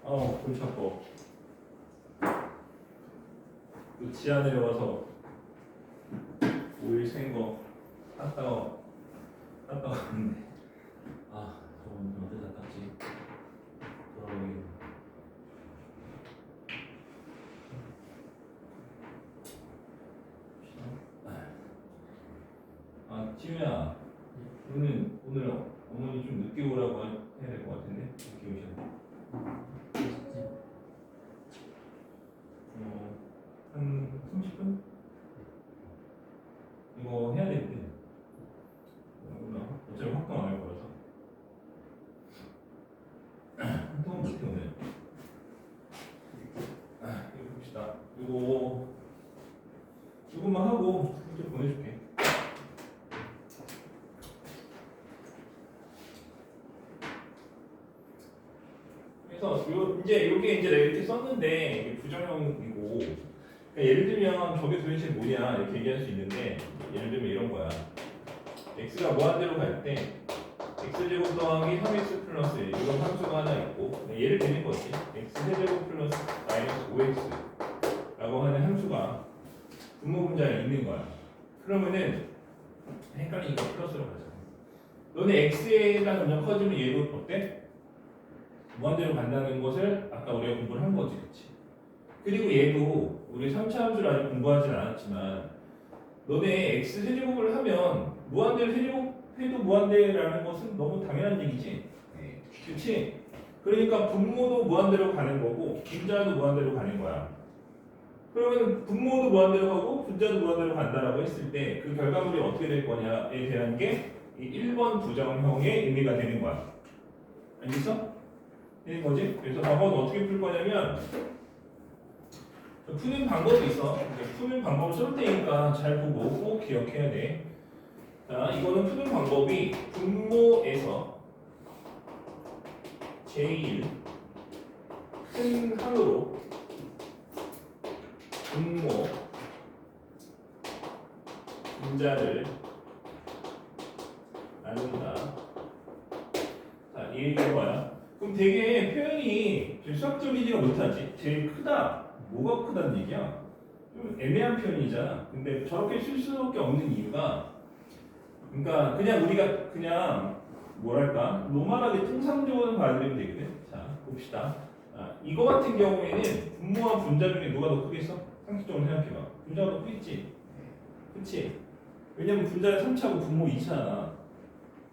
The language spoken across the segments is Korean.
골치 아파. 또 지하 내려와서 오일 생거 땄다가 왔는데 저건 어디다 땄지? 돌아보기. 지우야, 오늘 어머니 좀 늦게 오라고 해야 될 것 같은데 늦게 오셨네. 한 30분? 이거 해야 되는데 어차피 확정 안 할 거라서 한동안 못해 오늘. 이거 봅시다. 이거만 하고 이제 보내줄게. 그래서 이렇게 내가 이렇게 썼는데 이게 부정형이고, 그러니까 예를 들면 저게 도대체 뭐냐 이렇게 얘기할 수 있는데, 예를 들면 이런 거야. x가 무한대로 갈 때 x제곱 더하기 3x 플러스 1 이런 함수가 하나 있고, 예를 드는 거지. x제곱 플러스 마이너스 5x 라고 하는 함수가 분모 분자에 있는 거야. 그러면은 헷갈리니까 플러스로 가자. 너네 x가 점점 커지면 얘도 어때? 무한대로 간다는 것을 아까 우리가 공부를 한 거지, 그치? 그리고 얘도 우리 3차 함수를 아직 공부하진 않았지만, 너네 x 세제곱을 하면 무한대로 세제곱해도 무한대라는 것은 너무 당연한 얘기지, 그치? 그러니까 분모도 무한대로 가는 거고 분자도 무한대로 가는 거야. 그러면 분모도 무한대로 가고 분자도 무한대로 간다라고 했을 때 그 결과물이 어떻게 될 거냐에 대한 게 이 1번 부정형의 의미가 되는 거야. 알겠어? 되는 거지? 그래서 저건 어떻게 풀 거냐면, 푸는 방법이 있어. 푸는 방법을 쏠 테니까 잘 보고 꼭 기억해야 돼. 자, 이거는 푸는 방법이 분모에서 제일 큰 항으로 분모 분자를 나눈다. 자, 이 얘기가 뭐야? 그럼 되게 표현이 수학적이지가 못하지. 제일 크다. 뭐가 크다는 얘기야? 좀 애매한 표현이잖아. 근데 저렇게 쓸 수밖에 없는 이유가, 그러니까 그냥 우리가 그냥 뭐랄까 노멀하게 통상적으로 봐드리면 되거든. 자, 봅시다. 이거 같은 경우에는 분모와 분자 중에 누가 더 크겠어? 상식적으로 생각해봐. 분자가 더 크겠지. 그치? 왜냐면 분자는 3차고 분모 2차잖아.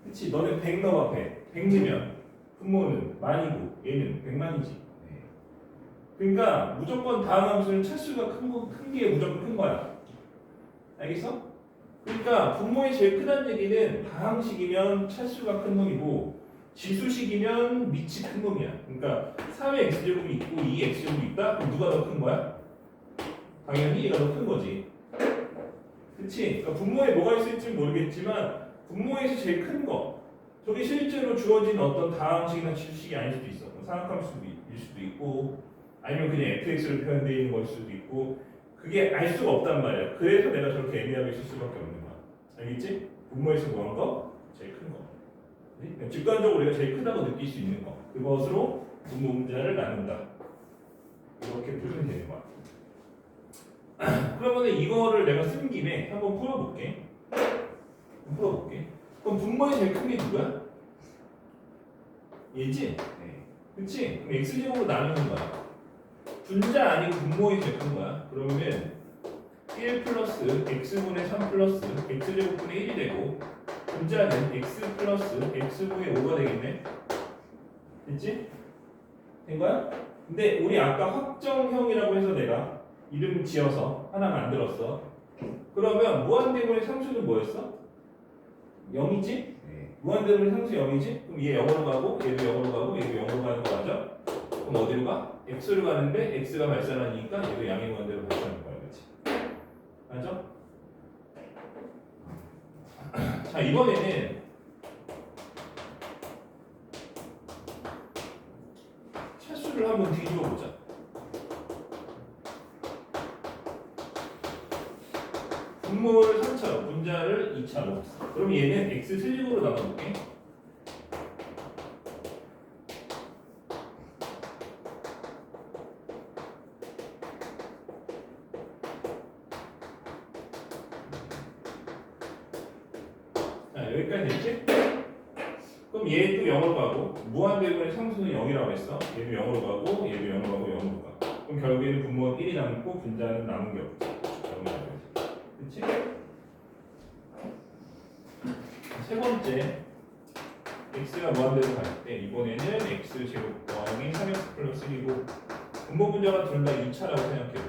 그치? 너네 100 넣어봐. 100 넣으면 분모는 만이고 얘는 100만이지. 그러니까 무조건 다음 함수는 차수가 큰 게 무조건 큰 거야. 알겠어? 그러니까 분모의 제일 크다는 얘기는 다항식이면 차수가 큰 놈이고 지수식이면 밑이 큰 놈이야. 그러니까 3의 x제곱이 있고 2의 x제곱이 있다? 그럼 누가 더 큰 거야? 당연히 얘가 더 큰 거지. 그치? 그러니까 분모에 뭐가 있을지 모르겠지만 분모에서 제일 큰 거, 저게 실제로 주어진 어떤 다항식이나 지수식이 아닐 수도 있어. 삼각함수일 수도 있고 아니면 그냥 fx로 표현되어 있는 걸 수도 있고, 그게 알 수가 없단 말이야. 그래서 내가 저렇게 애매하게 쓸 수밖에 없는 거야. 알겠지? 분모에서 뭐한 거? 제일 큰 거. 네? 직관적으로 우리가 제일 크다고 느낄 수 있는 거. 그것으로 분모 분자를 나눈다. 이렇게 풀면 되는 거야. 그러면 이거를 내가 쓴 김에 한번 풀어볼게. 그럼 분모의 제일 큰 게 누구야? 얘지? 네. 그치? 그럼 x제곱으로 나누는 거야. 분자 아니고 분모의 제일 큰 거야. 그러면 1 플러스 x분의 3 플러스 x제곱분의 1이 되고, 분자는 x 플러스 x분의 5가 되겠네. 됐지? 된 거야? 근데 우리 아까 확정형이라고 해서 내가 이름 지어서 하나 만들었어. 그러면 무한대분의 상수는 뭐였어? 0이지? 네. 무한대분의 상수 0이지? 그럼 얘 0으로 가고 얘도 0으로 가고 얘도 0으로 가는 거 맞아? 그럼 어디로 가? x로 가는데 x가 발산하니까 얘도 양의 무한대로 발산하는 거야. 그렇지? 맞아? 자, 이번에는 차수를 한번 뒤집어 보자. 분모를 3차로, 분자를 2차로. 그럼 얘는 x 세제곱으로 나눠볼게. 여기까지 됐지? 그럼 얘도 0으로 가고 무한대분의 상수는 0이라고 했어. 얘도 0으로 가고 얘도 0으로 가고 0으로 가. 그럼 결국에는 분모가 1이 남고 분자는 남은 게 없지. 0이라고 했지. 그치? 세 번째 x가 무한대로 갈 때 이번에는 x제곱 더하기 3x 플러스 1이고 분모 분자가 둘 다 2차라고 생각해볼게.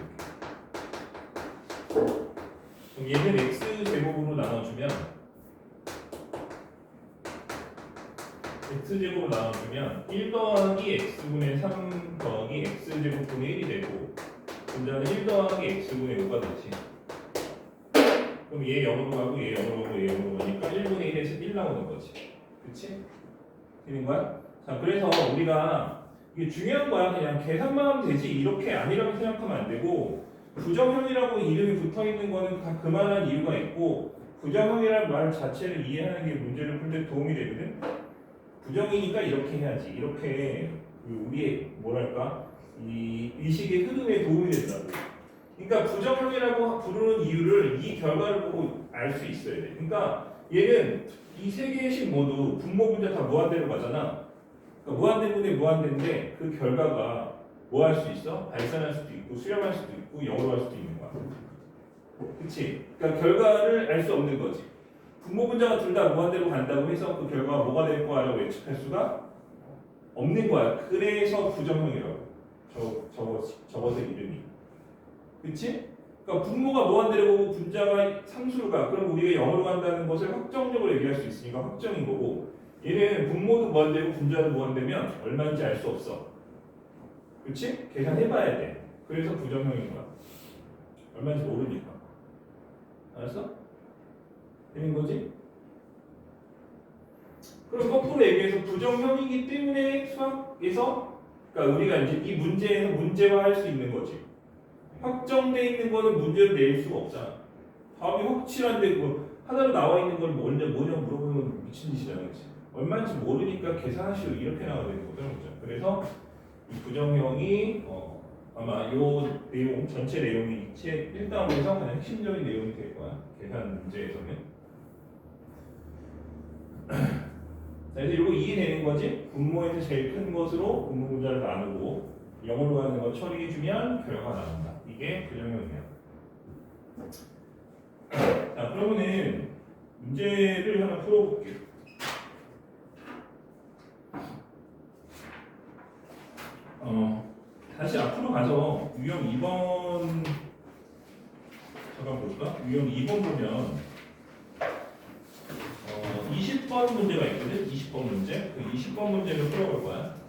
그럼 얘는 x제곱으로 나눠주면 x제곱으로 나눠주면 1 더하기 x분의 3 더하기 x제곱분의 1이 되고 분자는 1 더하기 x분의 5가 되지. 그럼 얘 0으로 가고 얘 0으로 가고 얘 0으로 가니까 1분의 1에서 1 나오는 거지. 그치? 되는 거야? 자, 그래서 우리가 이게 중요한 거야. 그냥 계산만 하면 되지 이렇게 아니라고 생각하면 안 되고 부정형이라고 이름이 붙어있는 거는 다 그만한 이유가 있고 부정형이라는 말 자체를 이해하는 게 문제를 풀 때 도움이 되거든. 부정이니까 이렇게 해야지. 이렇게 우리의 뭐랄까 이 의식의 흐름에 도움이 된다고. 그러니까 부정형이라고 부르는 이유를 이 결과를 보고 알 수 있어야 돼. 그러니까 얘는 이 세 개의 식 모두 분모 분자 다 무한대로 가잖아. 그러니까 무한대분의 무한대인데 그 결과가 뭐 할 수 있어? 발산할 수도 있고 수렴할 수도 있고 0으로 할 수도 있는 거야. 그치? 그러니까 결과를 알 수 없는 거지. 분모 분자가 둘 다 무한대로 간다고 해서 그 결과가 뭐가 될 거라고 예측할 수가 없는 거야. 그래서 부정형이라고. 저것의 이름이. 그치? 그러니까 분모가 무한대로 가고 분자가 상수로 가. 그럼 우리가 0으로 간다는 것을 확정적으로 얘기할 수 있으니까 확정인 거고 얘는 분모도 무한대고 분자도 무한대면 얼마인지 알 수 없어. 그치? 계산해봐야 돼. 그래서 부정형인 거야. 얼마인지 모르니까. 알았어? 되는 거지? 그럼 거꾸로 얘기해서 부정형이기 때문에 수학에서 그러니까 우리가 이제 이 문제에서 문제화할 수 있는 거지. 확정돼 있는 거는 문제를 낼 수가 없잖아. 답이 확실한데 그 하나로 나와 있는 걸 뭐냐 물어보면 미친 짓이잖아, 그렇지? 얼마인지 모르니까 계산하시오 이렇게 나와야 되는 거죠, 그래서 이 부정형이 아마 요 내용 전체 내용이 이 책 1단원에서 가장 핵심적인 내용이 될 거야. 계산 문제에서는. 자, 그래서 이거 이해되는 거지? 분모에서 제일 큰 것으로 분모 분자를 나누고 0으로 가는 거 처리해주면 결과가 나온다. 이게 부정형이야. 자, 그러면은 문제를 하나 풀어볼게요. 다시 앞으로 가서 유형 2번 잠깐 볼까? 유형 2번 보면 20번 문제가 있거든? 20번 문제. 그 20번 문제를 풀어볼 거야.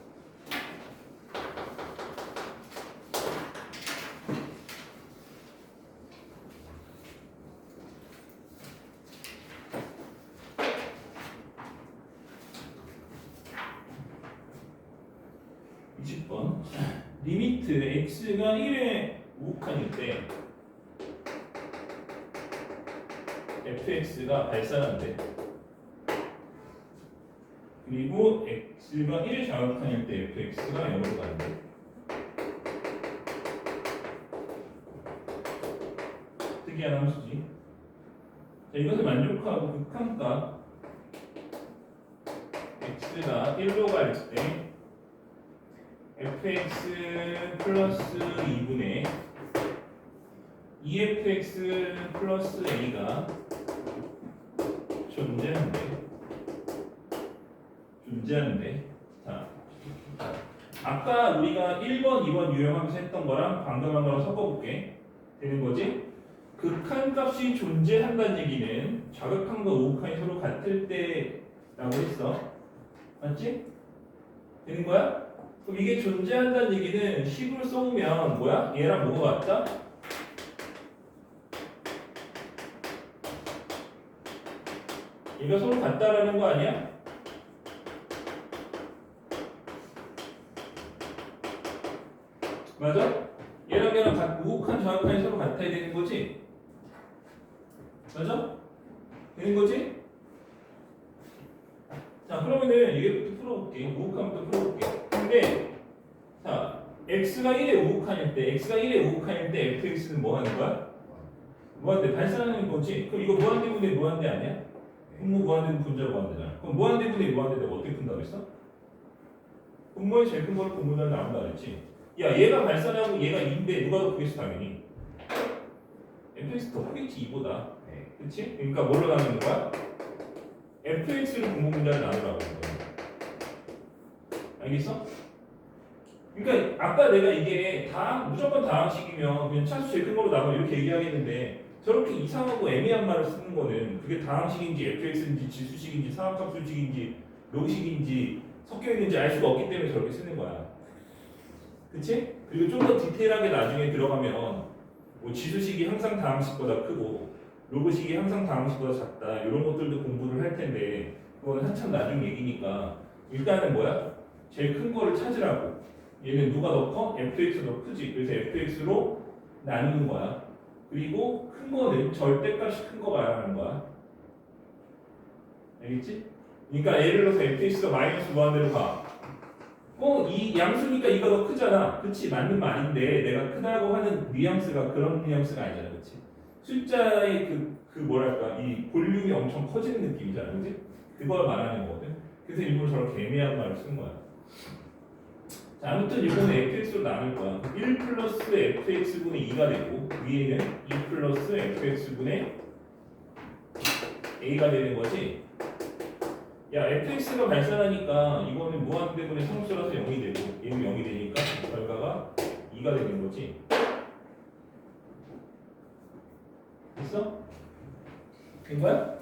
리미트 x가 1에 우극한일 때 fx가 발산한대. 그리고 x가 1에 자극한일 때 fx가 0으로 가는데. 특이한 함수지. 자, 이것을 만족하고 극한값 x가 1로 갈 때 fx 플러스 2분의 2fx 플러스 a가 존재하는데 자, 아까 우리가 1번, 2번 유형하면서 했던 거랑 방금 한 거랑 섞어볼게. 되는 거지? 극한값이 존재한다는 얘기는 좌극한과 우극한이 서로 같을 때라고 했어. 맞지? 되는 거야? 그럼 이게 존재한다는 얘기는 식으로 써보면 뭐야? 얘랑 뭐가 같다? 얘가 서로 같다라는 거 아니야? 맞아? 얘랑 우극한 좌극한이 서로 같아야 되는 거지? 맞아? 되는 거지? 자, 그러면은 이게부터 풀어볼게. 우극한부터 풀어볼게. 근데 자, x가 1에 우극한일 때 fx는 뭐 하는 거야? 무한대 발산하는 거지. 그럼 이거 무한대분의 무한대 아니야? 분모 무한대는 분자 무한대잖아. 그럼 무한대분의 무한대가 어떻게 푼다고 했어? 분모의 제일 큰 거를 분모자는 나온다 그랬지. 야 얘가 발산하고 얘가 2인데 누가 더 크겠어 당연히. fx 더 크겠지 2보다. 그치? 그러니까 뭘로 나누는 거야? fx를 분모 분자를 나누라고 하는 거야. 알겠어? 그러니까 아까 내가 이게 다 무조건 다항식이면 그냥 차수 제일 큰 거로 나누면 이렇게 얘기하겠는데 저렇게 이상하고 애매한 말을 쓰는 거는 그게 다항식인지 fx인지 지수식인지 상함함수식인지 로식인지 섞여 있는지 알 수가 없기 때문에 저렇게 쓰는 거야. 그치? 그리고 좀 더 디테일하게 나중에 들어가면 뭐 지수식이 항상 다항식보다 크고 로그식이 항상 다항식보다 작다 이런 것들도 공부를 할 텐데 그거는 한참 나중 얘기니까 일단은 뭐야? 제일 큰 거를 찾으라고. 얘는 누가 더 커? fx가 더 크지. 그래서 fx로 나누는 거야. 그리고 큰 거는 절대값이 큰 거 말하는 거야. 알겠지? 그러니까 예를 들어서 fx가 마이너스 무한대로 가. 이 양수니까 이가 더 크잖아. 그치? 맞는 말인데 내가 크다고 하는 뉘앙스가 그런 뉘앙스가 아니잖아. 그치? 숫자의 그 뭐랄까 이 볼륨이 엄청 커지는 느낌이잖아. 그치? 그걸 말하는 거거든. 그래서 일부러 저렇게 애매한 말을 쓴 거야. 자, 아무튼 이번에 fx로 나눌 거야. 1 플러스 fx분의 2가 되고 위에는 2 플러스 fx분의 a가 되는 거지. 야 fx가 발산하니까 이거는 무한대분의 상수라서 0이 되고 얘는 0이 되니까 결과가 2가 되는 거지. 됐어? 된 거야?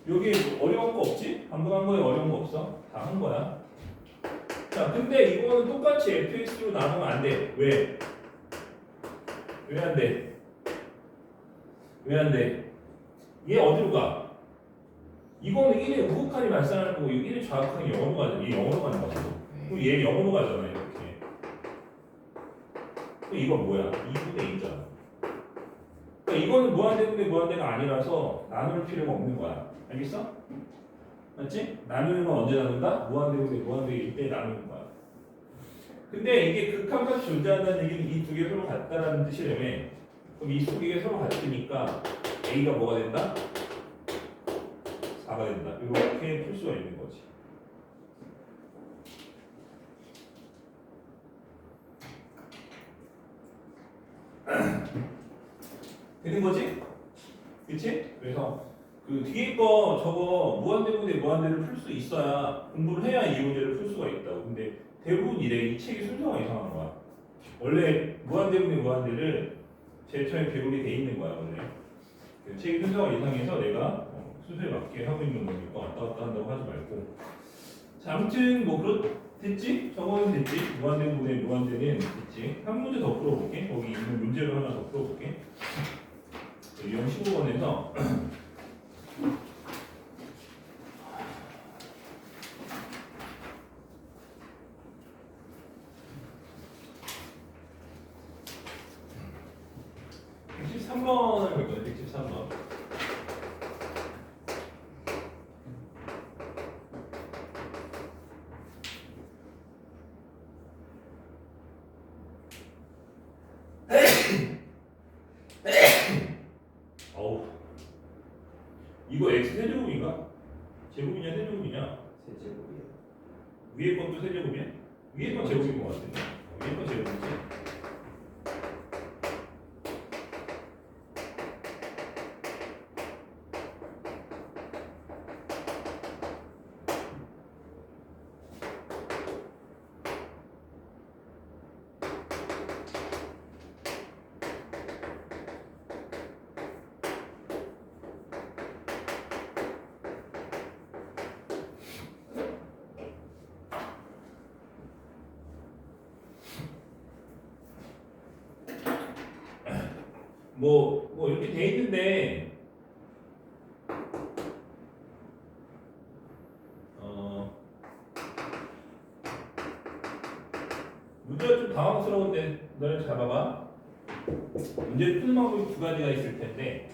여기 어려운 거 없지? 방금 한 거에 어려운 거 없어? 다 한 거야. 자 근데 이거는 똑같이 fx로 나누면 안 돼. 왜? 왜 안 돼? 왜 안 돼? 얘 어디로 가? 이거는 1의 우극한이 발산하는 거고 1의 좌극한이 0으로 가잖아. 얘 0으로 가는 거고. 그럼 얘 0으로 가잖아 이렇게. 그럼 이건 뭐야? 2분의 2잖아. 그러니까 이거는 무한대분의 무한대가 아니라서 나눌 필요가 없는 거야. 알겠어? 맞지? 나누는 건 언제 나눈다? 무한대분의 무한대일 때 나누는 거야. 근데 이게 극한값이 존재한다는 얘기는 이 두 개가 서로 같다라는 뜻이라며. 그럼 이 두 개가 서로 같으니까 A가 뭐가 된다? 4가 된다. 이렇게 풀 수가 있는 거지. 되는 거지? 그치? 그래서 그 뒤에 거 저거 무한대분의 무한대를 풀 수 있어야 공부를 해야 이 문제를 풀 수가 있다고. 근데 대부분 이래. 이 책의 순서가 이상한 거야. 원래 무한대분의 무한대를 제일 처음에 배우게 돼 있는 거야 원래. 그 책의 순서가 이상해서 내가 순서에 맞게 하고 있는 거니까 왔다 갔다 한다고 하지 말고. 자, 아무튼 뭐 됐지? 저거는 됐지? 무한대분의 무한대는 됐지? 한 문제 더 풀어볼게. 거기 있는 문제를 하나 더 풀어볼게. 유형 15번에서 (113번을) 볼 거야. 113번. 어우, 이거 x 세제곱인가? 제곱이냐 세제곱이냐? 세제곱이요. 위에 것도 세제곱이야? 위에 건 제곱인 것 같은데. 위에 건 제곱이지. 뭐 이렇게 돼 있는데 문제가 좀 당황스러운데 너를 잡아봐. 문제 푸는 방법이 두 가지가 있을 텐데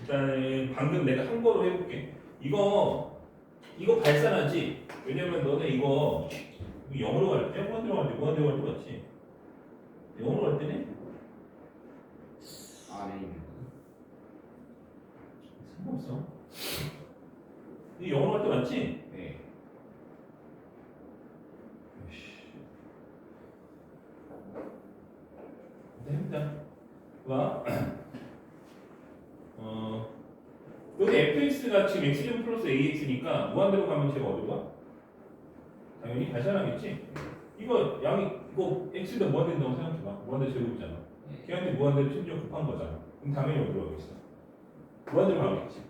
일단은 방금 내가 한 거로 해볼게. 이거 발산하지. 왜냐면 너네 이거 0으로 갈 때, 무한대로 갈 때, 무한대로 갈 때 같지. 0으로 갈 때는 안에 있는 상관없어. 이 영어로 할 때 맞지? 네. 해보자. 봐. 여기 fx가 지금 x제곱 플러스 ax니까 무한대로 가면 제가 어디로 가? 당연히 발산하겠지? 이거 양이 이거 x가 무한된다고 생각해봐. 무한대 제곱이잖아. 걔한테 무한대로 심지어 곱한 거잖아. 그럼 당연히 어디로 가겠어? 무한대로 가겠지.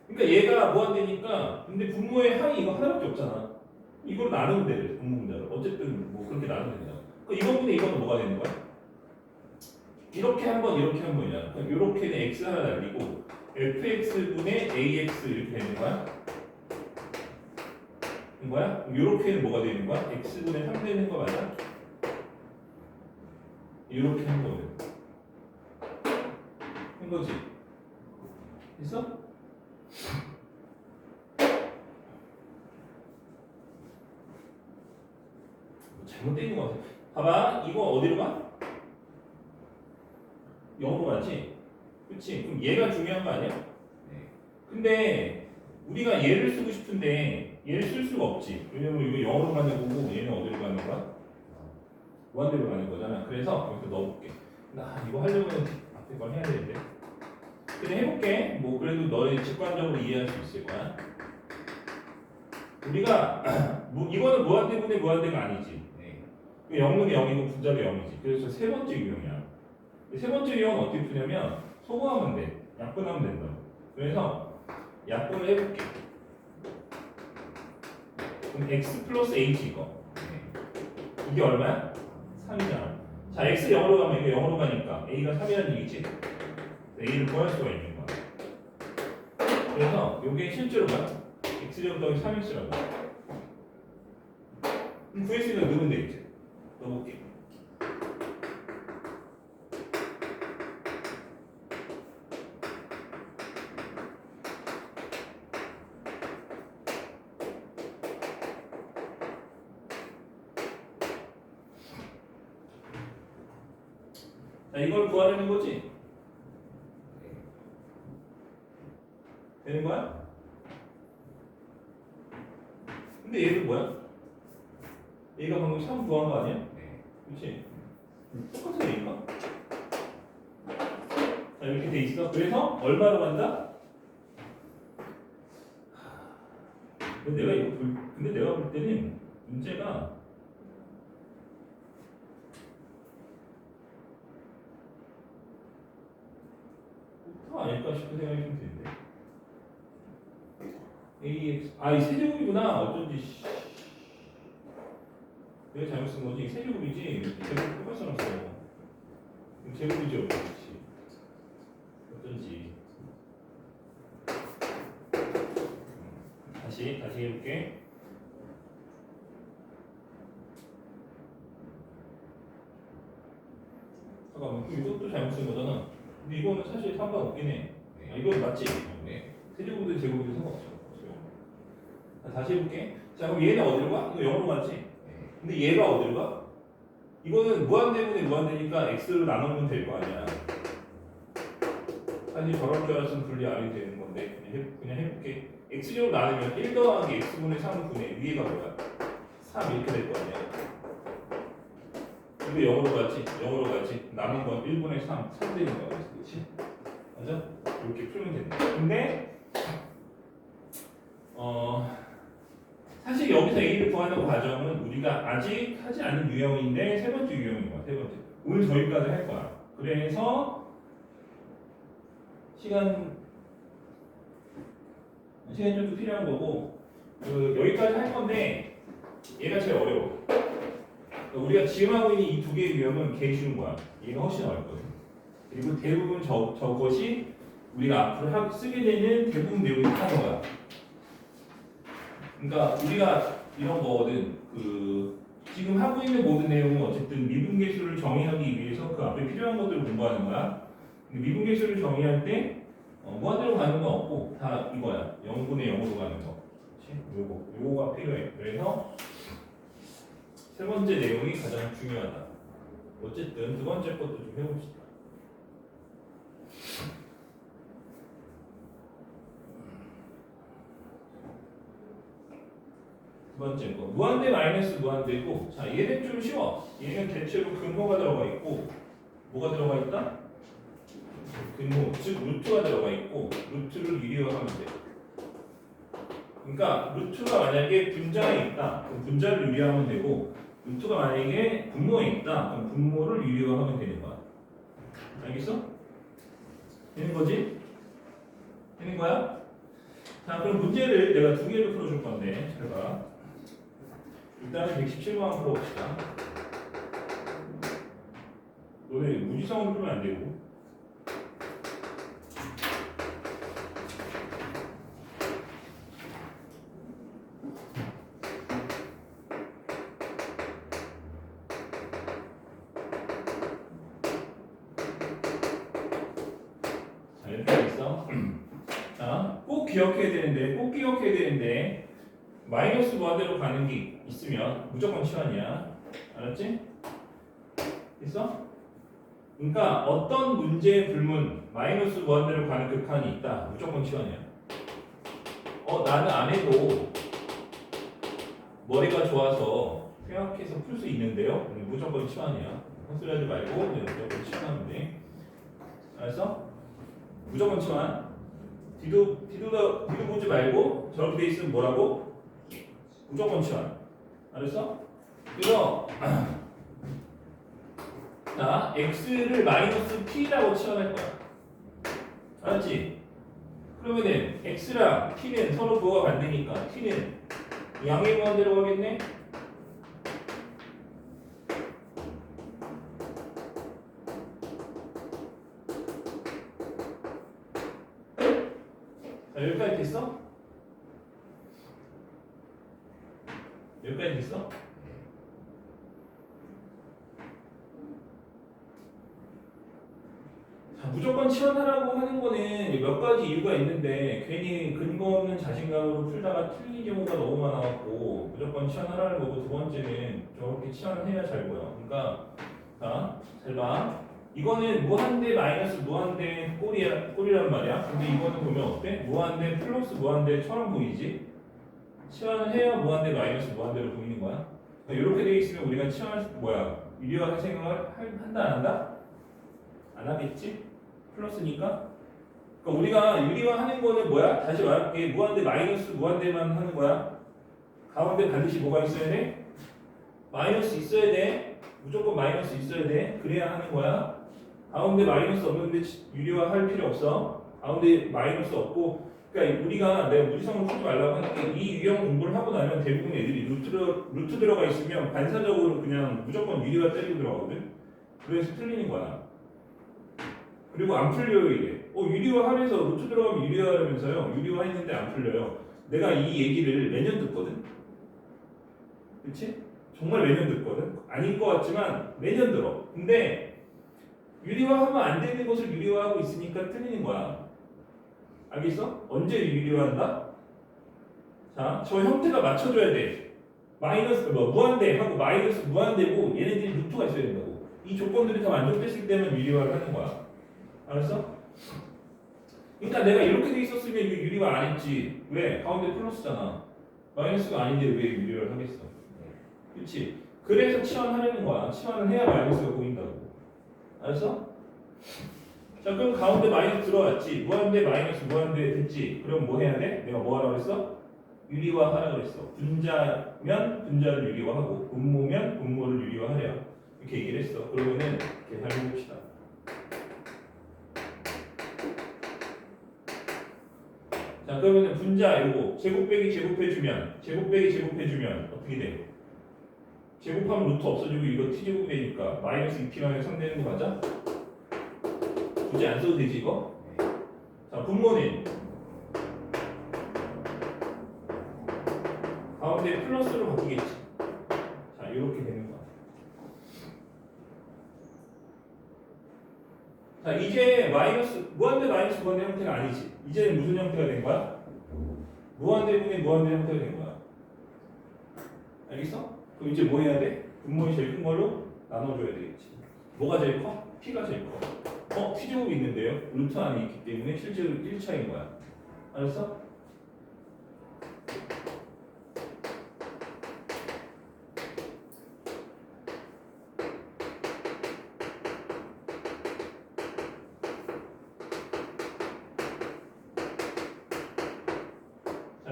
그러니까 얘가 무한대니까 근데 분모의 항이 이거 하나밖에 없잖아. 이걸 나누면 돼. 분모분자를. 어쨌든 뭐 그렇게 나누면 된다. 그러니까 이거분의 이거는 뭐가 되는 거야? 이렇게 한 번 이렇게 한 번이야. 그럼 이렇게는 x 하나 날리고 fx분의 ax 이렇게 되는 거야? 된 거야? 그럼 이렇게는 뭐가 되는 거야? x분의 3 되는 거 맞아? 이렇게 한 거는 한 거지. 됐어? 뭐 잘못된 거 같아. 봐봐, 이거 어디로 가? 0으로 가지? 그치? 그럼 얘가 중요한 거 아니야? 네. 근데 우리가 얘를 쓰고 싶은데 얘를 쓸 수가 없지. 왜냐면 이거 0으로 가는 거고 얘는 어디로 가는 거야? 무한대로 가는 거잖아. 그래서 여기서 넣어볼게. 나 이거 하려면 앞에 걸 해야 되는데. 그냥 해볼게. 뭐 그래도 너희 직관적으로 이해할 수 있을 거야. 우리가 이거는 무한대분의 무한대가 아니지. 네. 0은 0이고 분자가 0이지. 그래서 세 번째 유형이야. 세 번째 유형은 어떻게 푸냐면 소거하면 돼. 약분하면 된다. 그래서 약분을 해볼게. 그럼 x 플러스 h 이거. 이게 얼마야? 3이잖아. 자, x 0으로 가면 이거 0으로 가니까 a가 3이라는 얘기지. a를 구할 수가 있는 거야. 그래서 이게 실제로 뭐야? x제곱 더하기 3x라고. 그럼 구했으니까 넣으면 되겠지. 넣어볼게. 자, 이걸 구하려는 거지? 되는 거야? 근데 얘는 뭐야? 얘가 방금 3 구한 거 아니야? 네. 그렇지? 똑같은 얘기인가? 자, 이렇게 돼 있어. 그래서 얼마로 간다? 근데 내가 볼 때는 문제가 아닐까 싶은 생각이 좀 드는데. AX 이 세제곱이구나. 어쩐지 내가 잘못 쓴 거지. 세제곱이지. 제곱 똑같이 써놨어. 제곱이지 어쩐지. 어쩐지. 다시 해볼게. 잠깐만. 그럼 이것도 잘못 쓴 거잖아. 근데 이거는 사실 상관없긴 해. 네. 아, 이건 맞지? 네. 세제곱이든 제곱이든 상관없어. 다시 해볼게. 자, 그럼 얘는 어디로 가? 이거 0으로 가지? 네. 근데 얘가 어디로 가? 이거는 무한대분의 무한대니까 x로 나누면 될 거 아니야. 사실 저럴 줄 알았으면 분리 안 해도 되는 건데 그냥 해볼게. x제곱 나누면 1 더하기 x분의 3분의 위에가 뭐야? 3 이렇게 될 거 아니야. 이거 0으로 가지? 0으로 가지? 남은 건 1분의 3 되는 거야. 그렇지? 맞아? 이렇게 풀면 된다. 근데 사실 여기서 A를 구하는 과정은 우리가 아직 하지 않은 유형인데 세 번째 유형인 거야. 세 번째. 오늘 저기까지 할 거야. 그래서 시간 좀 필요한 거고 여기까지 할 건데 얘가 제일 어려워. 우리가 지금 하고 있는 이 두 개의 유형은 개 쉬운 거야. 얘가 훨씬 어렵거든. 그리고 대부분 저것이 우리가 앞으로 쓰게 되는 대부분 내용이 다 거야. 그러니까 우리가 이런 거거든. 지금 하고 있는 모든 내용은 어쨌든 미분계수를 정의하기 위해서 그 앞에 필요한 것들을 공부하는 거야. 근데 미분계수를 정의할 때 무한대로 가는 건 없고 다 이거야. 0분의 0으로 가는 거. 그렇지? 요거가 필요해. 그래서 세 번째 내용이 가장 중요하다. 어쨌든 두 번째 것도 좀 해봅시다. 번째 거. 무한대 마이너스 무한대고, 자, 얘는 좀 쉬워. 얘는 대체로 근호가 들어가 있고, 뭐가 들어가 있다? 근호, 즉 루트가 들어가 있고, 루트를 유리화하면 돼. 그러니까 루트가 만약에 분자에 있다, 그럼 분자를 유리화하면 되고, 루트가 만약에 분모에 있다, 그럼 분모를 유리화하면 되는 거야. 알겠어? 되는 거지? 되는 거야? 자, 그럼 문제를 내가 두 개를 풀어줄 건데, 잘 봐. 일단은 117번 한번 풀어봅시다. 너네 무지성으로 풀면 안 되고. 자, 이렇게 있어. 자, 꼭 기억해야 되는데, 마이너스 무한대로 가는 게 있으면 무조건 치환이야. 알았지? 됐어? 그러니까 어떤 문제의 불문 마이너스 무한대로 가는 극한이 있다. 무조건 치환이야. 나는 안 해도 머리가 좋아서 생각해서 풀 수 있는데요. 무조건 치환이야. 헛소리하지 말고 무조건 치환하면 돼. 알았어? 무조건 치환. 뒤도 보지 말고 저렇게 돼 있으면 뭐라고? 무조건 치환. 알았어? 그래서 자, x를 마이너스 t라고 치환할 거야. 알았지? 그러면은 x랑 t는 서로 부호가 같으니까 t는 양의 무한대로 가겠네? 자, 여기까지 됐어? 여기까지 됐어? 자, 무조건 치환하라고 하는 거는 몇 가지 이유가 있는데 괜히 근거 없는 자신감으로 풀다가 틀린 경우가 너무 많아갖고 무조건 치환하라는 거고, 두 번째는 저렇게 치환을 해야 잘 보여. 그러니까 자, 잘 봐. 이거는 무한대 마이너스 무한대 꼴이란 말이야. 근데 이거는 보면 어때? 무한대 플러스 무한대처럼 보이지? 치환을 해야 무한대 마이너스 무한대로 보이는 거야. 그러니까 이렇게 돼 있으면 우리가 유리화 할 생각을 한다 안 한다? 안 하겠지? 플러스니까. 그러니까 우리가 유리화하는 거는 뭐야? 다시 말할게. 무한대 마이너스 무한대만 하는 거야. 가운데 반드시 뭐가 있어야 돼? 마이너스 있어야 돼. 무조건 마이너스 있어야 돼. 그래야 하는 거야. 가운데 마이너스 없는데 유리화 할 필요 없어. 가운데 마이너스 없고, 그러니까 우리가 내가 무지성을 풀지 말라고 하는 게, 이 유형 공부를 하고 나면 대부분 애들이 루트 들어가 있으면 반사적으로 그냥 무조건 유리화 때리고 들어가거든. 그래서 틀리는 거야. 그리고 안 풀려요 이게. 유리화 하면서 루트 들어가면 유리화하면서요. 유리화 했는데 안 풀려요. 내가 이 얘기를 매년 듣거든. 그렇지? 정말 매년 듣거든. 아닌 것 같지만 매년 들어. 근데 유리화하면 안 되는 것을 유리화하고 있으니까 틀리는 거야. 알겠어? 언제 유리화한다? 자, 저 형태가 맞춰줘야 돼. 마이너스 무한대 하고 마이너스 무한대고 얘네들이 루트가 있어야 된다고. 이 조건들이 다 만족됐을 때만 유리화를 하는 거야. 알았어? 그러니까 내가 이렇게 돼 있었으면 유리화 안 했지. 왜? 가운데 플러스잖아. 마이너스가 아닌데 왜 유리화를 하겠어? 그렇지? 그래서 치환하려는 거야. 치환을 해야 마이너스가 보인다고. 알았어? 자, 그럼 가운데 마이너스 들어왔지. 무한대 마이너스 무한대 됐지. 그럼 뭐 해야 돼? 내가 뭐 하라고 했어? 유리화 하라고 했어. 분자면 분자를 유리화하고 분모면 분모를 유리화하려. 이렇게 얘기를 했어. 그러면은 이렇게 잘 해봅시다. 자, 그러면은 분자 이거 제곱 빼기 제곱해주면 어떻게 돼? 제곱하면 루트 없어지고 이거 t제곱이 되니까 마이너스 2t라면 3 되는 거 맞아? 굳이 안 써도 되지 이거? 자, 분모는 가운데 플러스로 바뀌겠지. 자, 이렇게 되는 거야. 자, 이제 무한대 마이너스 무한대 형태가 아니지. 이제는 무슨 형태가 된 거야? 무한대분의 무한대 형태가 된 거야. 알겠어? 그럼 이제 뭐 해야 돼? 분모의 제일 큰 걸로 나눠줘야 되겠지. 뭐가 제일 커? t가 제일 커. t제곱이 있는데요. 루트 안에 있기 때문에 실제로 1차인 거야. 알았어?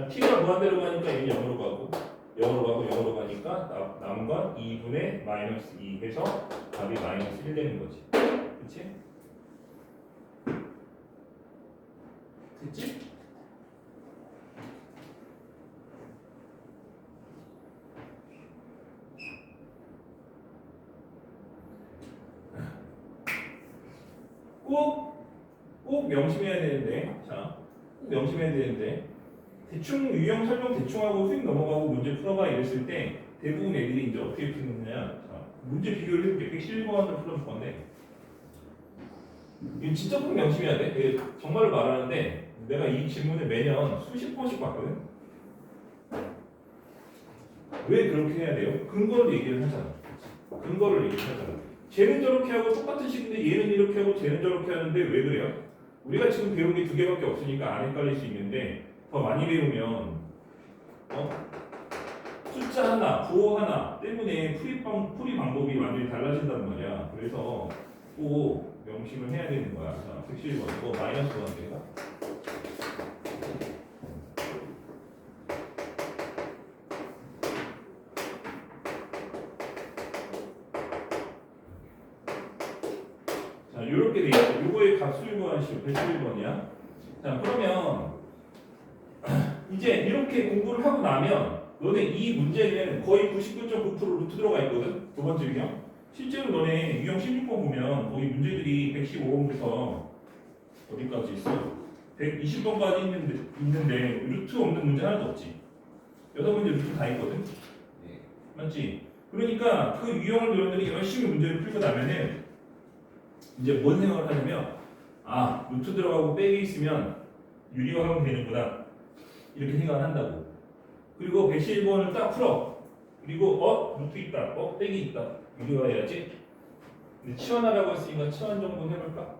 t가 무한대로 가니까 얘는 0으로 가고 0으로 가고 0으로 가니까 남은 건 2분의 마이너스 2 해서 답이 마이너스 1 되는 거지. 그치? 됐지? 꼭 명심해야 되는데, 자, 꼭 명심해야 되는데, 대충 유형 설명 대충 하고 휙 넘어가고 문제 풀어봐 이랬을 때 대부분 애들이 이제 어떻게 푸느냐, 자, 문제 비교를 해볼게. 111번을 풀어볼 건데, 이거 진짜 꼭 명심해야 돼. 이게 정말로 말하는데, 내가 이 질문을 매년 수십 번씩 봤거든. 왜 그렇게 해야 돼요? 근거를 얘기를 하잖아. 근거를 얘기를 하잖아. 쟤는 저렇게 하고 똑같은 식인데 얘는 이렇게 하고 쟤는 저렇게 하는데 왜 그래요? 우리가 지금 배운 게 두 개밖에 없으니까 안 헷갈릴 수 있는데 더 많이 배우면 숫자 하나, 부호 하나 때문에 풀이 방법이 완전히 달라진단 말이야. 그래서 꼭 명심을 해야 되는 거야. 자, 111번 이거 마이너스 1인가? 자, 이렇게 돼 있어. 요거의 값을 구하시오. 111번이야. 자, 그러면 이제 이렇게 공부를 하고 나면 너네 이 문제는 거의 99.9% 루트 들어가 있거든. 두 번째 유형. 실제로 너네 유형 16번 보면 거의 문제들이 115번부터 어디까지 있어? 120번까지 있는데 루트 없는 문제 하나도 없지. 6문제 루트 다 있거든. 네. 맞지? 그러니까 그 유형을 너희들이 열심히 문제를 풀고 나면은 이제 뭔 생각을 하냐면 아 루트 들어가고 빼기 있으면 유리화하면 되는구나 이렇게 생각을 한다고. 그리고 111번을 딱 풀어. 그리고 루트 있다, 빼기 있다, 유리화해야지. 근데 치환하라고 했으니까 치환 정도 해볼까?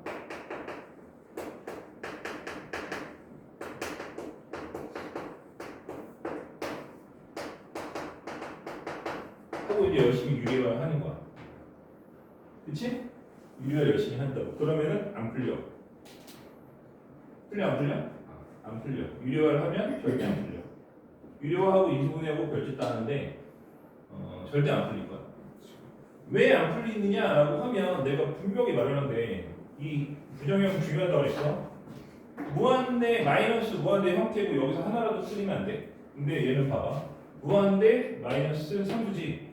하고 이제 열심히 유리화 하는 거야. 그치? 유리화 열심히 한다고. 그러면은 안 풀려. 풀려 안 풀려? 안 풀려. 유리화를 하면 절대 안 풀려. 유리화하고 인수분해하고 별짓 다 하는데 절대 안 풀릴 거야. 왜 안 풀리느냐라고 하면 내가 분명히 말하는데 이 부정형 중요하다고 했어. 무한대 마이너스 무한대 형태고 여기서 하나라도 쓰리면 안 돼. 근데 얘는 봐봐. 무한대 마이너스 3부지.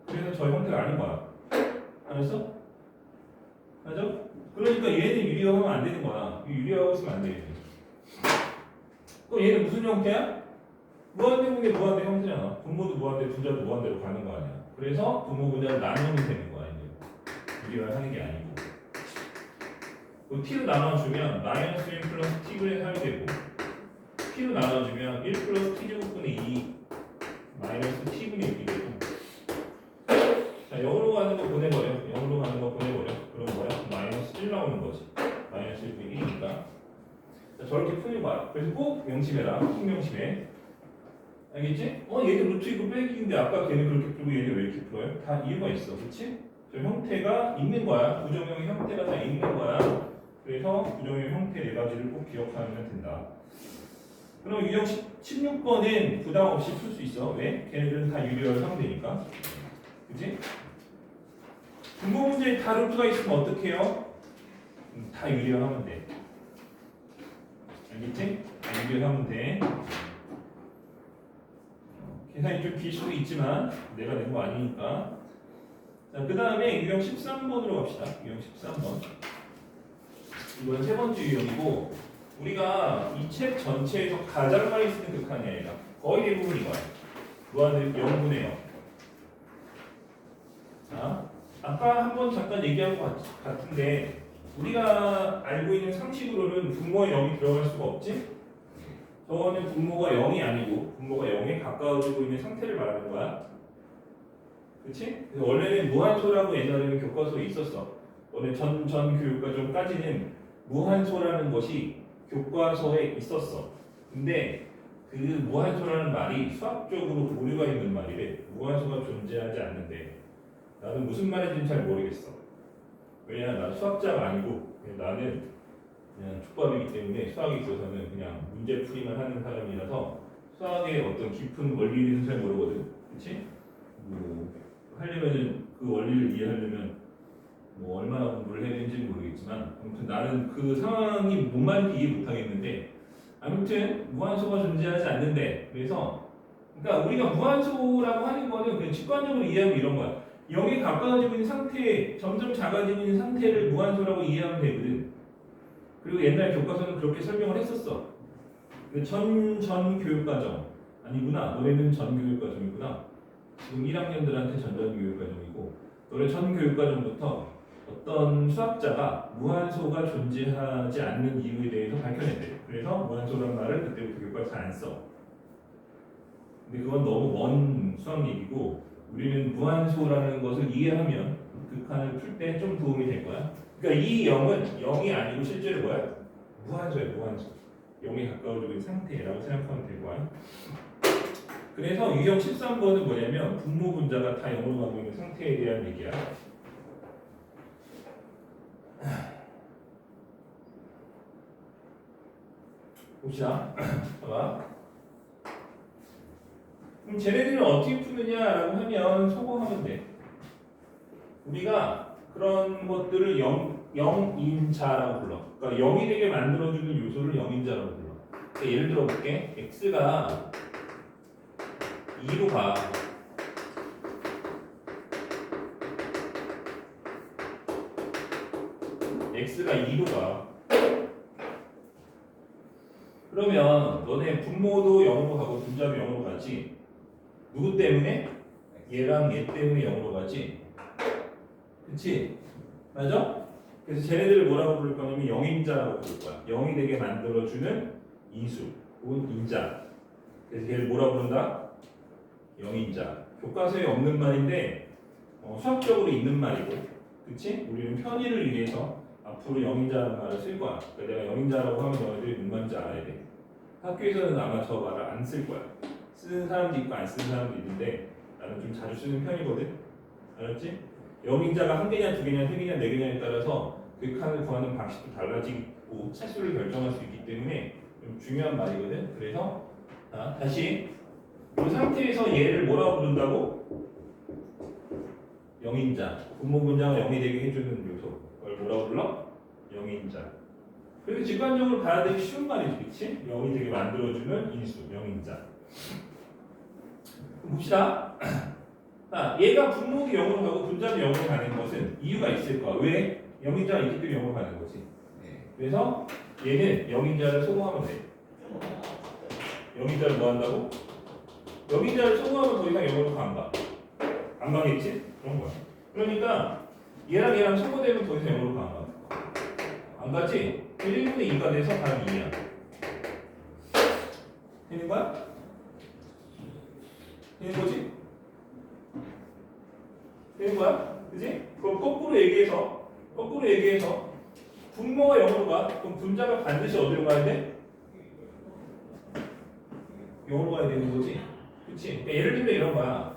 그래서 저 형태가 아닌 거야. 알았어? 맞아? 그러니까 얘는 유리화하면 안 되는 거야. 유리화하고 있으면 안 돼. 그럼 얘는 무슨 형태야? 무한대분의 무한대 형태잖아. 분모도 무한대, 분자도 무한대로 가는 거 아니야. 그래서 분모 분자를 나누면 되는 거야. 이제 유리화를 하는 게 아니고. 그 t로 나눠주면 마이너스 1 플러스 t분의 3이 되고 t로 나눠주면 1 플러스 t제곱분의 2 마이너스 t분의 6이 되고. 자, 0으로 가는 거 보내버려. 0으로 가는 거 보내버려. 그럼 뭐야? 마이너스 1 나오는 거지. 마이너스 1분의 1이니까. 자, 저렇게 푸는 거야. 그래서 꼭 명심해라. 꼭 명심해. 알겠지? 얘는 루트 이거 빼기인데 아까 걔는 그렇게 풀고 얘는 왜 이렇게 풀어요? 다 이유가 있어. 그치? 저 형태가 있는 거야. 부정형의 형태가 다 있는 거야. 그래서 부정형 형태 네 가지를 꼭 기억하면 된다. 그럼 유형 16번은 부담 없이 풀 수 있어. 왜? 걔네들은 다 유리화를 하면 되니까. 그치? 분모 문제에 다 루트가 있으면 어떻게 해요? 다 유리화하면 돼. 알겠지? 다 유리화하면 돼. 계산이 좀 길 수도 있지만 내가 낸 거 아니니까. 자, 그 다음에 유형 13번으로 갑시다. 유형 13번. 이건 세 번째 유형이고 우리가 이 책 전체에서 가장 많이 쓰는 극한이야 얘가. 거의 대부분인 거야. 무한대 0분의 0. 자, 아까 한번 잠깐 얘기한 것 같은데 우리가 알고 있는 상식으로는 분모에 0이 들어갈 수가 없지? 저거는 분모가 0이 아니고 분모가 0에 가까워지고 있는 상태를 말하는 거야. 그치? 원래는 무한소라고 옛날에는 교과서에 있었어. 원래 전 교육과정까지는 무한소라는 것이 교과서에 있었어. 근데 그 무한소라는 말이 수학적으로 오류가 있는 말이래. 무한소가 존재하지 않는데 나는 무슨 말인지는 잘 모르겠어. 왜냐면 난 수학자가 아니고 나는 그냥 족밥이기 때문에 수학에 있어서는 그냥 문제풀이만 하는 사람이라서 수학의 어떤 깊은 원리는 잘 모르거든. 그치? 뭐 하려면은 그 원리를 이해하려면 뭐 얼마나 공부를 해야 되는지 모르겠지만 아무튼 나는 그 상황이 뭔 말인지 이해 못하겠는데 아무튼 무한소가 존재하지 않는데 그래서 그러니까 우리가 무한소라고 하는 거는 그냥 직관적으로 이해하면 이런 거야. 0에 가까워지고 있는 상태, 점점 작아지고 있는 상태를 무한소라고 이해하면 되거든. 그리고 옛날 교과서는 그렇게 설명을 했었어. 전 교육과정 아니구나. 너네는 전 교육과정이구나. 지금 1학년들한테 전 교육과정이고 너네 전 교육과정부터 어떤 수학자가 무한소가 존재하지 않는 이유에 대해서 밝혀낸대. 그래서 무한소라는 말을 그때부터 교과서에 안 써. 근데 그건 너무 먼 수학 얘기고 우리는 무한소라는 것을 이해하면 극한을 풀 때 좀 도움이 될 거야. 그러니까 이 0은 0이 아니고 실제로 뭐야? 무한소야, 무한소. 0에 가까워지고 있는 상태라고 생각하면 될 거야. 그래서 유형 13번은 뭐냐면 분모 분자가 다 0으로 가고 있는 상태에 대한 얘기야. 봅시다. 봐봐. 그럼 쟤네들은 어떻게 푸느냐라고 하면 소거하면 돼. 우리가 그런 것들을 영인자라고 불러. 그러니까 0이 되게 만들어주는 요소를 영인자라고 불러. 그러니까 예를 들어 볼게. x가 2로 가. x가 2로 가. 그러면 너네 분모도 0으로 가고 분자도 0으로 가지. 누구 때문에? 얘랑 얘 때문에 0으로 가지. 그치? 맞아? 그래서 쟤네들을 뭐라고 부를 거냐면 영인자라고 부를 거야. 0이 되게 만들어주는 인수 혹은 인자. 그래서 얘를 뭐라고 부른다? 영인자. 교과서에 없는 말인데 수학적으로 있는 말이고, 그치? 우리는 편의를 위해서 앞으로 영인자라는 말을 쓸 거야. 그러니까 내가 영인자라고 하면 너희들이 뭔 말인지 알아야 돼. 학교에서는 아마 저 말을 안 쓸 거야. 쓰는 사람도 있고 안 쓰는 사람도 있는데 나는 좀 자주 쓰는 편이거든. 알았지? 영인자가 한 개냐 두 개냐 세 개냐 네 개냐에 따라서 그 칸을 구하는 방식도 달라지고 차수를 결정할 수 있기 때문에 좀 중요한 말이거든. 그래서 다시 이 상태에서 얘를 뭐라고 부른다고? 영인자. 분모 분자가 0이 되게 해주는 요소. 그걸 뭐라고 불러? 영인자. 그래서 직관적으로 봐야 되기 쉬운 말이지, 그치? 0이 되게 만들어주는 인수, 영인자. 봅시다. 얘가 분모도 0으로 가고 분자도 0으로 가는 것은 이유가 있을 거야. 왜? 영인자가 있기 때문에 0으로 가는 거지. 그래서 얘는 영인자를 소거하면 돼. 영인자를 뭐 한다고? 영인자를 소거하면 더 이상 0으로 가, 안 가? 안 가겠지? 그런 거야. 그러니까 얘랑 소거되면 더 이상 0으로 가, 안 가? 안 가지? 1분의 2가 돼서 답이 2야. 되는 거야? 되는 거지? 되는 거야? 그지? 그럼 거꾸로 얘기해서 분모가 0으로 가. 그럼 분자가 반드시 어디로 가야 돼? 0으로 가야 되는 거지? 그치? 그러니까 예를 들면 이런 거야.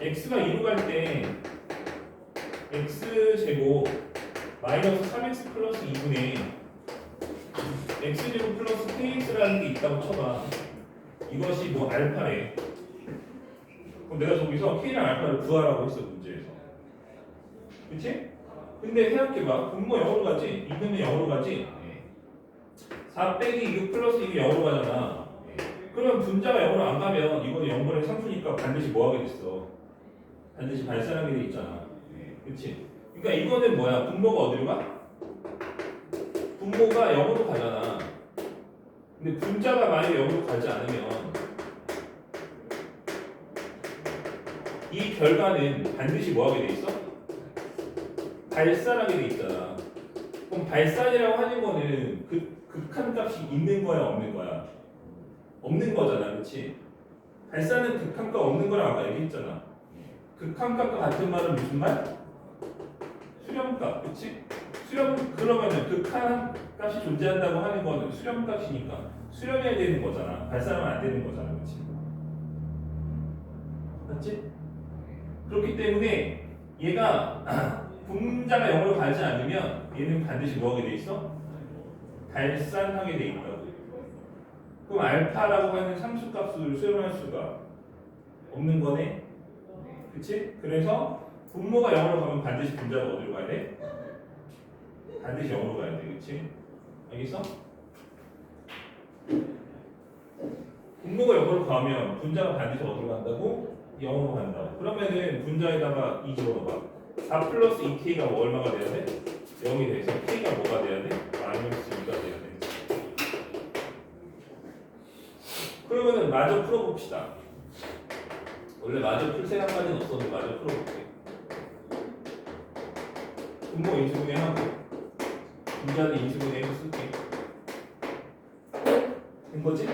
x가 2로 갈 때 x제곱 마이너스 3x 플러스 2분의 x제곱 플러스 kx라는 게 있다고 쳐봐. 이것이 뭐 알파래. 그럼 내가 저기서 k랑 알파를 구하라고 했어, 문제에서. 그치? 근데 생각해봐. 분모 0으로 가지? 이놈이 0으로 가지? 4 빼기 6 플러스 2이 0으로 가잖아. 그러면 분자가 0으로 안 가면 이거는 0분의 3수니까 반드시 뭐 하게 됐어? 반드시 발산하게 돼 있잖아. 그치? 그러니까 이거는 뭐야? 분모가 어디로 가? 분모가 0으로 가잖아. 근데 분자가 만약에 0으로 가지 않으면 이 결과는 반드시 뭐 하게 돼 있어? 발산하게 돼 있잖아. 그럼 발산이라고 하는 거는 극한값이 있는 거야, 없는 거야? 없는 거잖아, 그렇지? 발산은 극한값 없는 거라고 아까 얘기했잖아. 극한값과 같은 말은 무슨 말? 수렴값, 그렇지? 그러면은 극한값이 존재한다고 하는 거는 수렴값이니까 수렴해야 되는 거잖아. 발산하면 안 되는 거잖아, 그렇지? 맞지? 그렇기 때문에 얘가 분자가 0으로 가지 않으면 얘는 반드시 뭐하게 돼 있어? 발산하게 돼 있다고. 그럼 알파라고 하는 상수값을 수용할 수가 없는 거네. 그치? 그래서 분모가 0으로 가면 반드시 분자가 어디로 가야 돼? 반드시 0으로 가야 돼. 그치? 알겠어? 분모가 0으로 가면 분자가 반드시 어디로 간다고? 0으로 간다고. 그러면은 분자에다가 2 집어넣어봐. 4 플러스 2k가 얼마가 돼야 돼? 0이 돼서 k가 뭐가 돼야 돼? 마이너스 2가 돼야 돼. 그러면은 마저 풀어봅시다. 원래 마저 풀 생각까지는 없었는데 마저 풀어볼게. 분모 인수분해 하고 분자는 인수분해 해서 쓸게. 된 거지?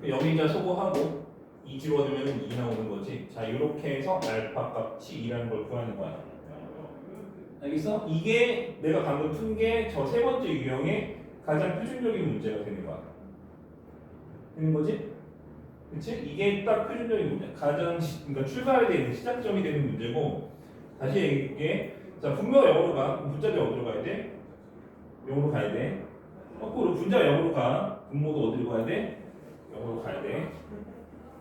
여기가 소거하고 2 집어넣으면 2 나오는 거지. 자, 이렇게 해서 알파 값이 2라는 걸 구하는 거야. 알겠어? 이게 내가 방금 푼 게 저 세 번째 유형의 가장 표준적인 문제가 되는 거야. 되는 거지? 그치? 이게 딱 표준적인 문제. 그러니까 출발이 되는 시작점이 되는 문제고, 다시 얘기해. 자, 분모가 0으로 가. 분자가 어디로 가야 돼? 0으로 가야 돼. 거꾸로 분자가 0으로 가. 분모도 어디로 가야 돼? 0으로 가야 돼.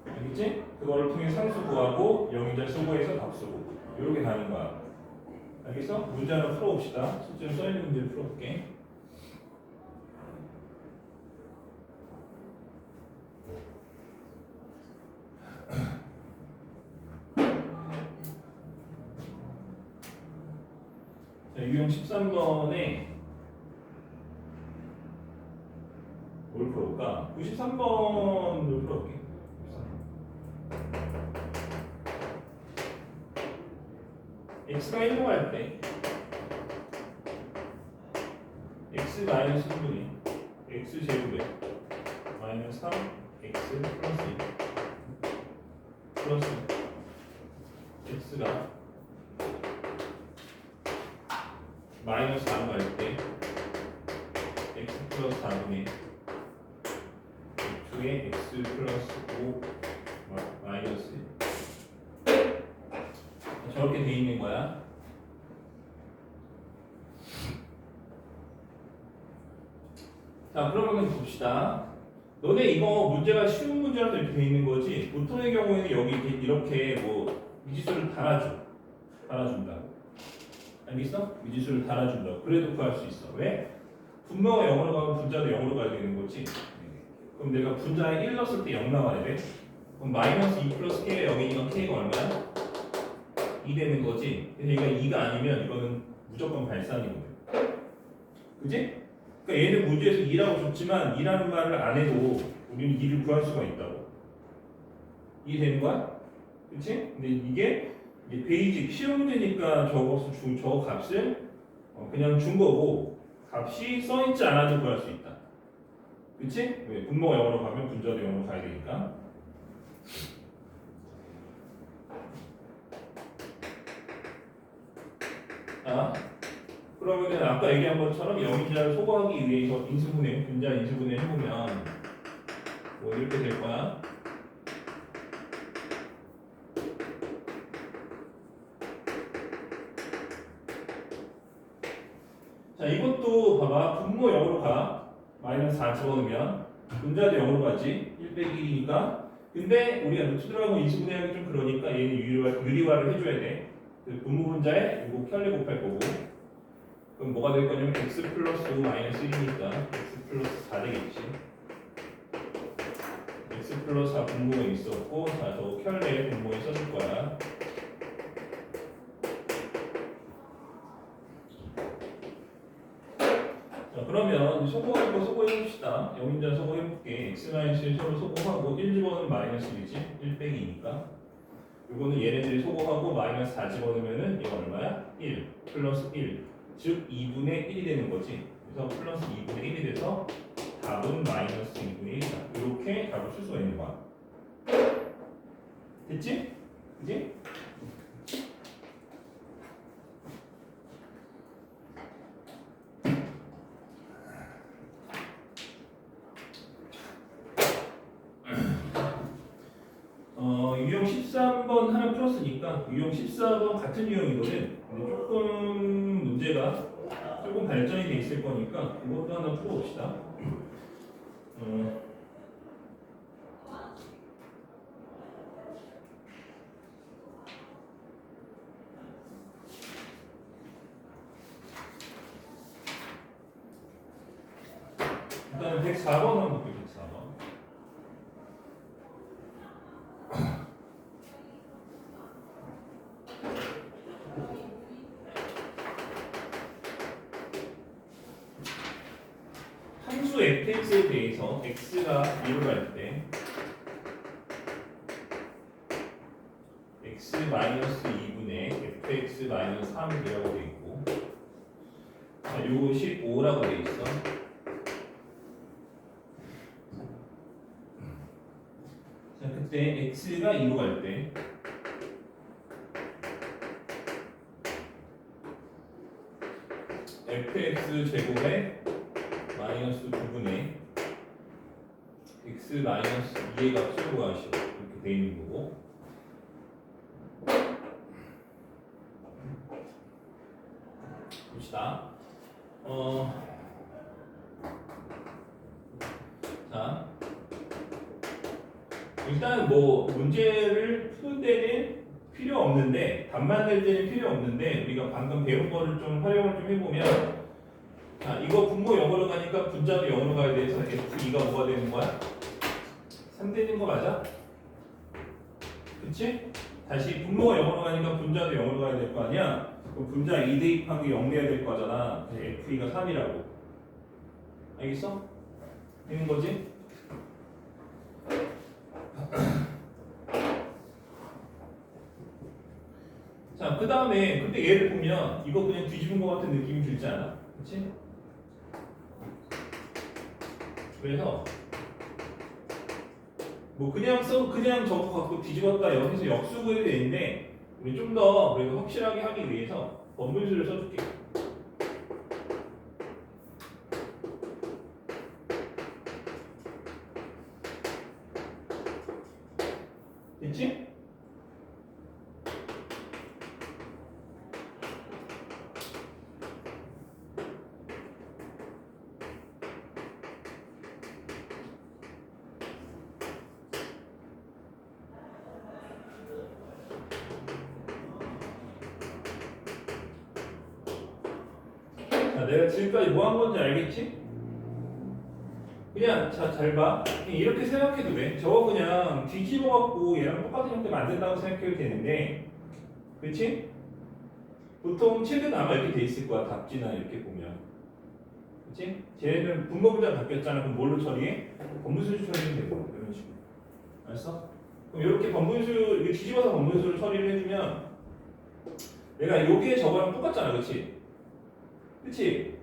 알겠지? 그거를 통해 상수 구하고 0인자 소거해서 답 쓰고 이렇게 가는 거야. 알겠어? 문제 하나 풀어봅시다. 실제로 써있는 문제를 풀어볼게. 자, 유형 13번에 뭘 풀어볼까? 93번을 풀어볼게. x가 1로 갈 때 x 마이너스 1분의 x 제곱에 마이너스 3 x 플러스 2 플러스 x가 마이너스 4로 갈 때 x 플러스 4분의 2의 x 플러스 5 마이너스 1 저렇게 돼 있는 거야. 자, 그러면 봅시다. 너네 이거 문제가 쉬운 문제라서 이렇게 돼 있는 거지. 보통의 경우에는 여기 이렇게 뭐 미지수를 달아준다. 알겠어? 미지수를 달아준다. 그래도 구할 수 있어. 왜? 분모가 0으로 가면 분자도 0으로 가야 되는 거지. 그럼 내가 분자에 1 넣었을 때 0 나와야 돼. 그럼 마이너스 2 플러스 k가 0이니까 k가 얼마야? 2 되는 거지. 그러니까 2가 아니면 이거는 무조건 발산이거든. 그지? 그러니까 얘는 문제에서 2라고 줬지만 2라는 말을 안 해도 우리는 2를 구할 수가 있다고. 이해되는 거야? 그치? 근데 이게 베이직 쉬운 문제니까 저 값을 그냥 준 거고 값이 써있지 않아도 구할 수 있다. 그치? 왜? 분모가 0으로 가면 분자도 0으로 가야 되니까. 자, 그러면은 아까 얘기한 것처럼 영인자를 소거하기 위해서 인수분해, 분자 인수분해 해보면 뭐 이렇게 될 거야. 자, 이것도 봐봐. 분모 0으로 가. 마이너스 4 집어넣으면 분자도 0으로 가지. 1 빼기 1이니까. 근데 우리가 루트 들어가고 인수분해하기 좀 그러니까 얘는 유리화를 해줘야 돼. 그 분모 분자에 이거 편리 곱할 거고. 그럼 뭐가 될 거냐면 x 플러스 5 마이너스 1이니까 x 플러스 4 되겠지. x 플러스 4 분모에 있었고, 자, 저 켤레 분모에 써줄 거야. 자, 그러면 소거할 거 소거해봅시다. 영인자 소거해볼게. x 마이너스 1 서로 소거하고 1 집어넣으면 마이너스 1이지. 1 빼기 2니까. 이거는 얘네들이 소거하고 마이너스 4 집어넣으면은 이거 얼마야? 1 플러스 1. 즉 2분의 1이 되는 거지. 그래서 플러스 2분의 1이 돼서 답은 마이너스 2분의 1이다. 이렇게 답을 쓸 수가 있는 거야. 됐지? 그지? 유형 13번 하나 풀었으니까 유형 14번 같은 유형이거든. 근데 조금 문제가 조금 발전이 돼 있을 거니까 이것도 하나 풀어봅시다. 104번 한번 볼게요. 104번. 함수 fx에 대해서 x가 1로 갈 때 x-2분의 fx-3이라고 돼 있고, 자, 요거 15라고 돼 있어. 자, 그때 x가 2로 갈 때 fx 제곱에 마이너스 9분의 x 마이너스 2의 값을 구하시오. 이렇게 돼 있는 거고. 봅시다. 자, 일단 뭐 문제를 푸는 데는 필요 없는데, 답 만들 때는 필요 없는데, 우리가 방금 배운 거를 좀 활용을 좀 해보면, 자, 이거 분모 0으로 가니까 분자도 0으로 가야 돼서 F2가 뭐가 되는 거야? 3 되는 거 맞아? 그치? 다시 분모가 0으로 가니까 분자도 0으로 가야 될 거 아니야? 그럼 분자 2 대입한 게 0 돼야 될 거잖아. F2가 3이라고. 알겠어? 되는 거지? 자, 그 다음에 근데 얘를 보면 이거 그냥 뒤집은 거 같은 느낌이 들지 않아? 그치? 그래서 뭐 그냥 저거 갖고 뒤집었다 여기서 역수구해도 되는데, 우리 좀 더 그래도 확실하게 하기 위해서 번분수를 써줄게. 됐지? 자, 내가 지금까지 뭐 한 건지 알겠지? 그냥 잘 봐. 그냥 이렇게 생각해도 돼. 저거 그냥 뒤집어 갖고 얘랑 똑같은 형태 만든다고 생각해도 되는데, 그렇지? 보통 책은 아마 이렇게 돼 있을 거야. 답지나 이렇게 보면. 그렇지? 쟤네들은 분모 분자 바뀌었잖아. 그럼 뭘로 처리해? 번분수 처리하면 되고, 이런 식으로. 알았어? 그럼 이렇게 번분수, 이렇게 뒤집어서 번분수를 처리를 해주면, 내가 요게 저거랑 똑같잖아. 그렇지? 그치?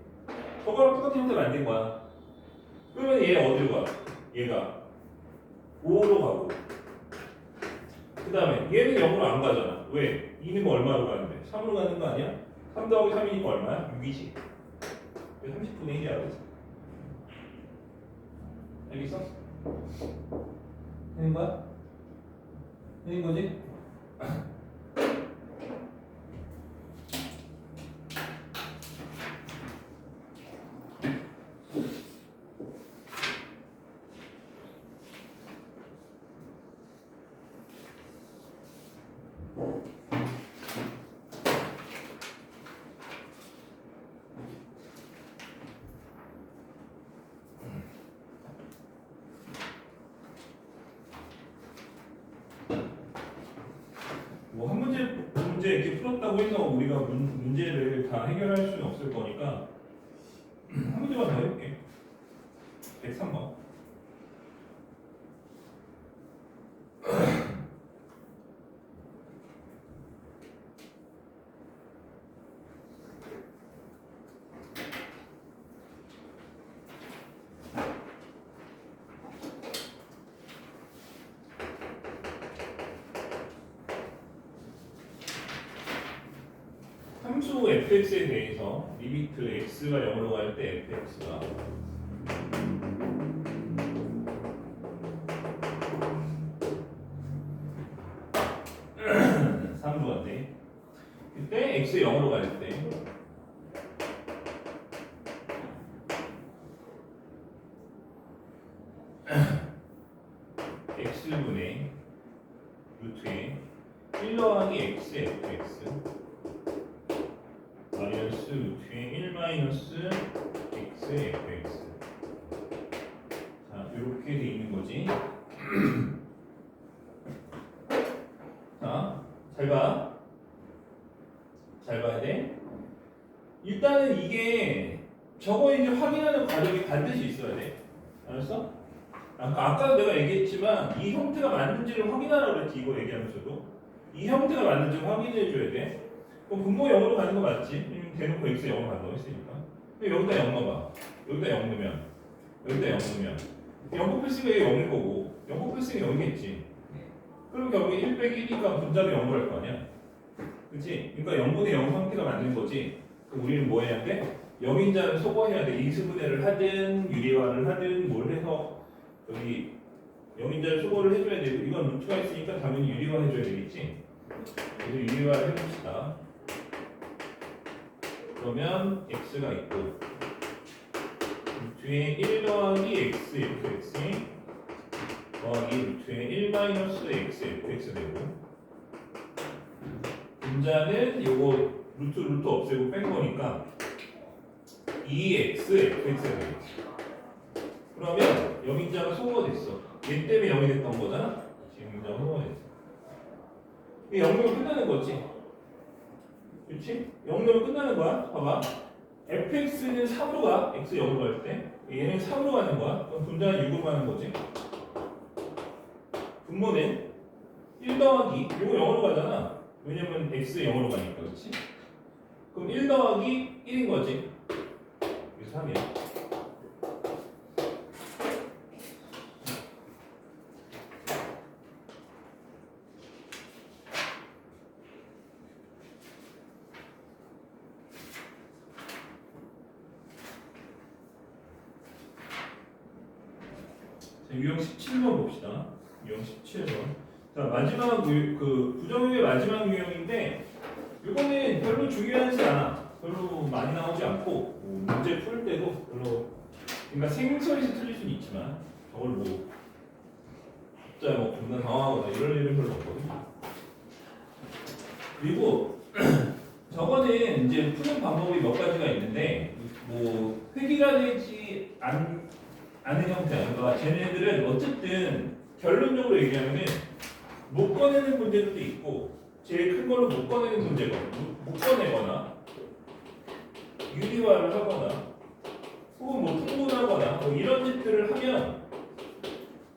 저거랑 똑같은 형태 만든 거야. 그러면 얘 어디로 가? 얘가 5로 가고, 그 다음에 얘는 0으로 안 가잖아. 왜? 2는 뭐 얼마로 가는데? 3으로 가는 거 아니야? 3 더하기 3이니까 얼마야? 6이지. 30분의 1이야. 그래서. 알겠어? 되는 거야? 되는 거지? 뭐 한 문제 이렇게 풀었다고 해서 우리가 문제를 다 해결할 수는 없을 거니까 한 문제만 더 해볼게. 103번. 함수 fx에 대해서 리미트 x가 0으로 갈 때 fx가 삼두한데, 그때 x 0으로 갈 때 x분의 루트에 1 더하기 x fx 마이너스 루트에 1 마이너스 x fx 이렇게 돼 있는 거지. 자, 잘 봐. 잘 봐야 돼. 일단은 이게 저거 이제 확인하는 과정이 반드시 있어야 돼. 알았어? 아까도 내가 얘기했지만 이 형태가 맞는지를 확인하라고 그랬지. 이거 얘기하면서도 이 형태가 맞는지 확인해 줘야 돼. 그럼 분모 0으로 가는 거 맞지? 대놓고 x 0으로 간다고 했으니까. 근데 여기다 0 넣어봐. 여기다 0 넣으면 여기다 0 넣으면 0 곱했으니까 이게 0일 거고 0 곱했으니까 0이겠지. 그럼 결국에 1 빼기 1이니까 분자도 0으로 할 거 아니야. 그치? 그러니까 0분의 0 형태가 맞는 거지. 그럼 우리는 뭐 해야 돼? 0인자를 소거해야 돼. 인수분해를 하든 유리화를 하든 뭘 해서 여기 0인자를 소거를 해줘야 되고 이건 루트가 있으니까 당연히 유리화 해줘야 되겠지. 그래서 유리화를 해봅시다. 그러면 x가 있고 루트에 1 더하기 x fx 더하기 루트에 1 마이너스 x fx 되고 분자는 요거 루트 없애고 뺀 거니까 2x fx가 되겠지. 그러면 0인자가 소거가 됐어. 얘 때문에 0이 됐던 거잖아. 지금 0인자가 소거가 됐어. 이 0이면 끝나는 거지. 그렇지? 0이면 끝나는 거야. 봐봐. fx는 3으로 가. x 0으로 갈 때. 얘는 3으로 가는 거야. 그럼 분자는 6으로 가는 거지. 분모는 1 더하기 이거 0으로 가잖아. 왜냐면 x 0으로 가니까. 그렇지? 그럼 1 더하기 1인 거지. 그래서 3이야. 유형 17번 봅시다. 유형 17번. 자, 마지막 그 부정유의 마지막 유형인데 이거는 별로 중요하지 않아. 별로 많이 나오지 않고 문제 풀 때도 별로 그러니까 생소해서 틀릴 수는 있지만 저걸 뭐 진짜 뭐 겁나 당황하거나 이럴 일은 별로 없거든. 그리고 저거는 이제 푸는 방법이 몇 가지가 있는데 뭐 획일화 되지 않은 형태. 그러니까 쟤네들은 어쨌든 결론적으로 얘기하면은 못 꺼내는 문제들도 있고 제일 큰 걸로 못 꺼내는 문제가 못 꺼내거나 유리화를 하거나 혹은 뭐 통분하거나 뭐 이런 짓들을 하면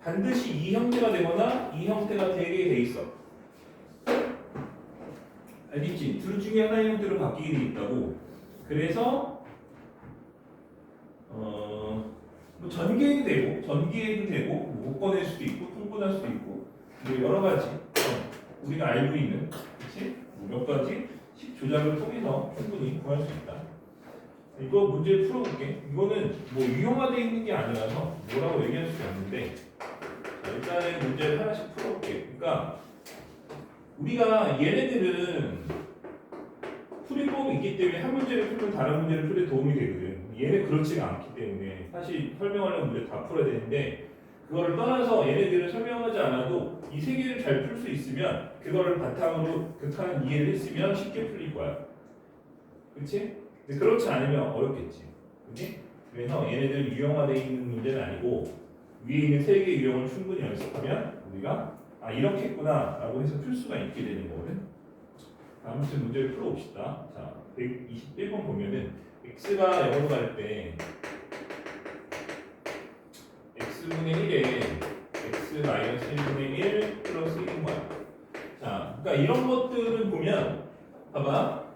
반드시 이 형태가 되거나 이 형태가 되게 돼 있어. 알겠지? 둘 중에 하나의 형태로 바뀌게 돼 있다고. 그래서 뭐 전개해도 되고 전개해도 되고 못 꺼낼 수도 있고 통분할 수도 있고 뭐 여러 가지 우리가 알고 있는 그렇지? 몇 가지씩 조작을 통해서 충분히 구할 수 있다. 이거 문제를 풀어볼게. 이거는 뭐 유형화되어 있는 게 아니라서 뭐라고 얘기할 수가 없는데 자, 일단은 문제를 하나씩 풀어볼게. 그러니까 우리가 얘네들은 풀이법이 있기 때문에 한 문제를 풀면 다른 문제를 풀에 도움이 되거든. 얘는 그렇지가 않기 때문에 사실 설명하려면 문제 다 풀어야 되는데 그거를 떠나서 얘네들을 설명하지 않아도 이 세 개를 잘 풀 수 있으면 그거를 바탕으로 극한 이해를 했으면 쉽게 풀릴 거야. 그렇지? 근데 그렇지 않으면 어렵겠지. 그치? 그래서 얘네들 유형화되어 있는 문제는 아니고 위에 있는 세 개의 유형을 충분히 연습하면 우리가 아 이렇게 했구나 라고 해서 풀 수가 있게 되는 거거든. 아무튼 문제를 풀어봅시다. 자, 121번 보면은 x가 0으로 갈 때 x분의 1에 x 마이너스 1분의 1 플러스 1인 거야. 자, 그러니까 이런 것들은 보면 봐봐.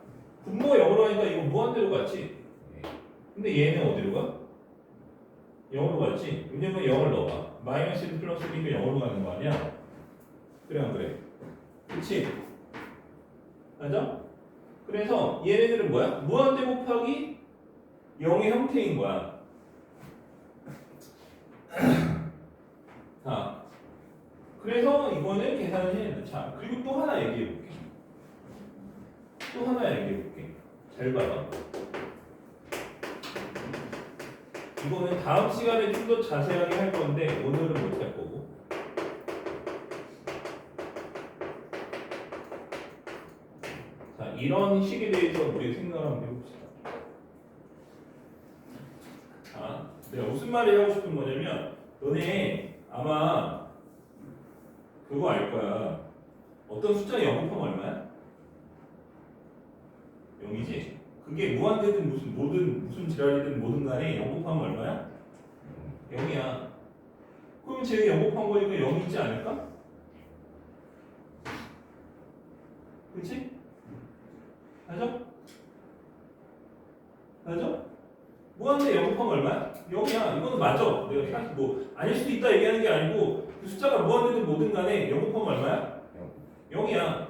분모 0으로 하니까 이거 무한대로 갔지. 근데 얘는 어디로 가? 0으로 갔지. 왜냐면 0을 넣어봐. 마이너스 1 플러스 1이니까 0으로 가는 거 아니야? 그래 안 그래? 그치? 맞아? 그래서 얘네들은 뭐야? 무한대 곱하기 0의 형태인 거야. 자, 그래서 이거는 계산을 해야 돼. 자, 그리고 또 하나 얘기해 볼게. 또 하나 얘기해 볼게. 잘 봐봐. 이거는 다음 시간에 좀 더 자세하게 할 건데 오늘은 못 할 거고. 자, 이런 식에 대해서 우리 생각을 한번 해봅시다. 자, 내가 무슨 말을 하고 싶은 거냐면 너네 아마 그거 알 거야. 어떤 숫자 0 곱하면 얼마야? 0이지? 그게 무한대든 무슨 지랄이든 뭐든 간에 0 곱하면 얼마야? 0이야. 그럼 쟤 0 곱한 거니까 0이 있지 않을까? 그치? 맞아? 맞아? 무한대 0 곱하면 얼마야? 0이야. 이거는 맞아. 내가 사실 뭐 아닐 수도 있다 얘기하는 게 아니고 그 숫자가 무한대든 뭐든 간에 0 곱하면 얼마야? 0이야.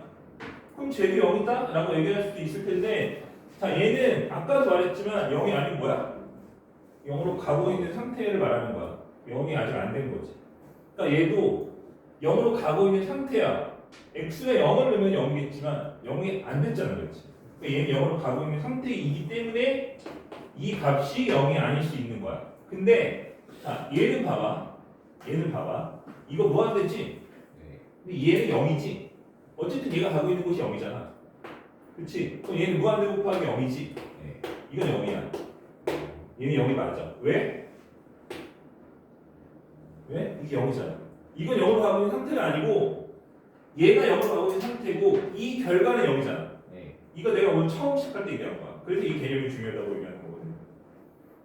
그럼 쟤도 0이다? 라고 얘기할 수도 있을 텐데 자 얘는 아까도 말했지만 0이 아니고 뭐야? 0으로 가고 있는 상태를 말하는 거야. 0이 아직 안 된 거지. 그러니까 얘도 0으로 가고 있는 상태야. x에 0을 넣으면 0이겠지만 0이 안 됐잖아. 그렇지? 그러니까 얘는 0으로 가고 있는 상태이기 때문에 이 값이 0이 아닐 수 있는 거야. 근데 자 얘는 봐봐. 얘는 봐봐. 이거 무한대지? 근데 얘는 0이지? 어쨌든 얘가 가고 있는 곳이 0이잖아. 그치? 그럼 얘는 무한대 곱하기 0이지? 이건 0이야. 얘는 0이 맞아. 왜? 왜? 이게 0이잖아. 이건 0으로 가고 있는 상태가 아니고 얘가 0으로 가고 있는 상태고 이 결과는 0이잖아. 이거 내가 오늘 처음 시작할 때 얘기한 거야. 그래서 이 개념이 중요하다고 얘기하는 거거든.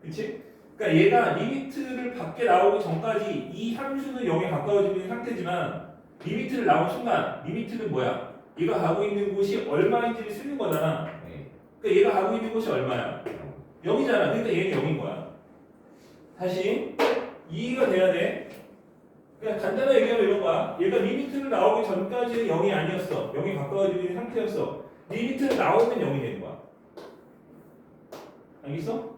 그치? 그러니까 얘가 리미트를 밖에 나오기 전까지 이 함수는 0에 가까워지고 있는 상태지만 리미트를 나온 순간 리미트는 뭐야? 얘가 가고 있는 곳이 얼마인지를 쓰는 거잖아. 그러니까 얘가 가고 있는 곳이 얼마야? 0이잖아. 그러니까 얘는 0인 거야. 다시 이해가 돼야 돼. 그냥 간단하게 얘기하면 이런 거야. 얘가 리미트를 나오기 전까지는 0이 아니었어. 0이 가까워지고 있는 상태였어. 리미트를 나오면 0이 되는 거야. 알겠어?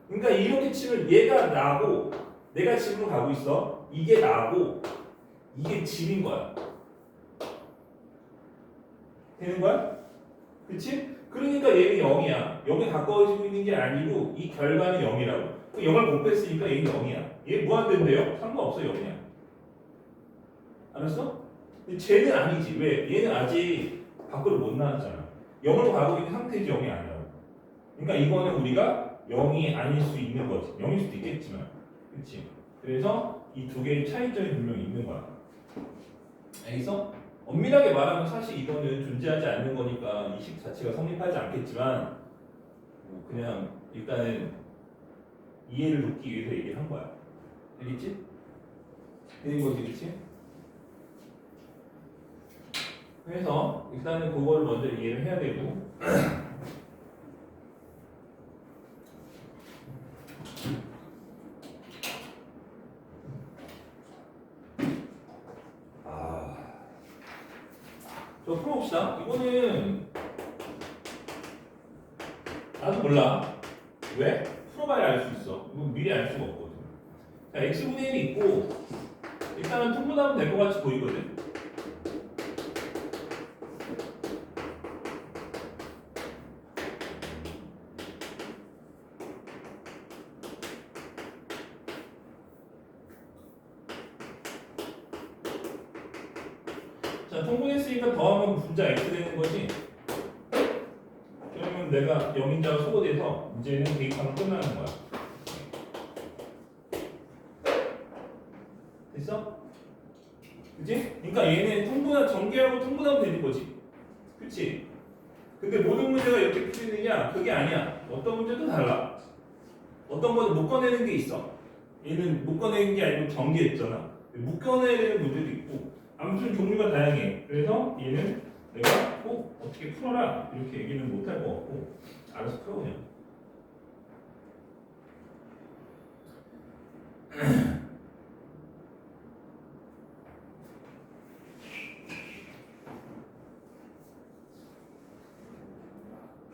그러니까 이렇게 치면 얘가 나고 내가 집으로 가고 있어. 이게 나고 이게 집인 거야. 되는 거야? 그치? 그러니까 얘는 0이야. 0에 가까워지고 있는 게 아니고 이 결과는 0이라고. 0을 못 뺐으니까 얘는 0이야. 얘 무한대인데요? 상관없어 0이야. 알았어? 근데 쟤는 아니지. 왜? 얘는 아직 밖으로 못 나왔잖아. 0으로 가고 있는 상태지 0이 아니라고. 그러니까 이거는 우리가 0이 아닐 수 있는 거지. 0일 수도 있겠지만. 그치? 그래서 이 두 개의 차이점이 분명히 있는 거야. 알겠어? 엄밀하게 말하면 사실 이거는 존재하지 않는 거니까 이 식 자체가 성립하지 않겠지만 그냥 일단은 이해를 돕기 위해서 얘기를 한 거야. 알겠지? 되는 거지, 그치? 그래서 일단은 그거를 먼저 이해를 해야 되고 저 풀어봅시다. 이거는 나도 몰라. 왜? 풀어봐야 알 수 있어. 이건 미리 알 수가 없거든. 자, x분의 1이 있고 일단은 통분하면 될 것 같이 보이거든. 자, 통분했으니까 더하면 분자 x 되는 거지. 그러면 내가 0인자가 소거돼서 이제는 대입하면 끝나는 거야. 됐어? 그치? 그러니까 얘는 전개하고 통분하면 되는 거지. 그치? 근데 모든 문제가 이렇게 풀리느냐? 그게 아니야. 어떤 문제도 달라. 어떤 거는 묶어내는 게 있어. 얘는 묶어내는 게 아니고 전개했잖아. 묶어내야 되는 문제도 있고 아무튼 종류가 다양해. 그래서 얘는 내가 꼭 어떻게 풀어라 이렇게 얘기는 못할 것 같고 알아서 풀어 그냥.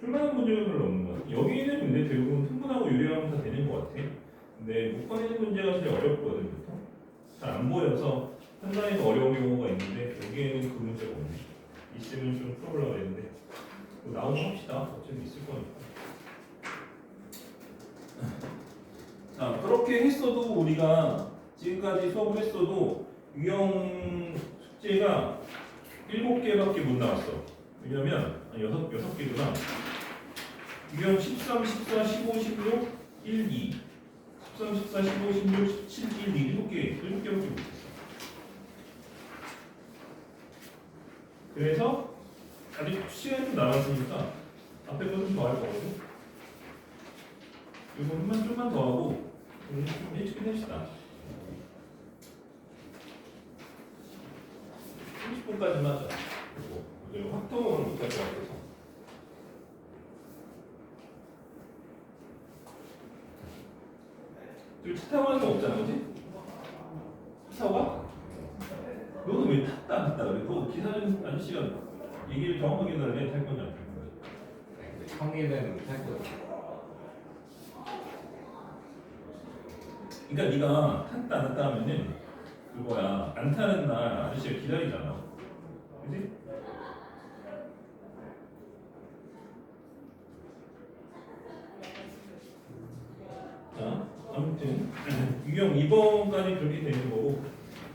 풀만한 문제가 별로 없는 것 같아. 여기는 근데 대부분 통분하고 유리하면 다 되는 것 같아. 근데 묶어내는 문제가 제일 어렵거든 보통. 잘 안 보여서 판단에서 어려운 경우가 있는데 여기에는 그 문제가 없네. 있으면 좀 풀어보려고 했는데 나오면 합시다. 어차피 있을 거니까. 자, 그렇게 했어도 우리가 지금까지 수업을 했어도 유형 숙제가 7개밖에 못 나왔어. 왜냐면 6개구나. 유형 13, 14, 15, 16, 1, 2 13, 14, 15, 16, 17, 1, 7개, 7개밖에 못했어. 그래서 아직 시간이 좀 남았으니까 앞에 거 좀 더 할 거거든. 이거만 좀만 더 하고 오늘 좀 일찍 끝냅시다. 30분까지만 하자. 그리고 확통은 못할 것 같아서. 지금 차 타고 가는 거 없잖아, 그지? 차 타고 가? 너는 왜 탔다 안 탔다 그래? 너 기사님 아저씨가 얘기를 정확하게 해달래. 탈 건지 안 탈 건지. 평일에는 탈 거야. 그러니까 네가 탔다 안 탔다 하면은 그거야. 안 타는 날 아저씨가 기다리잖아. 그지? 자, 아무튼 유형 2번까지 그렇게 되는 거고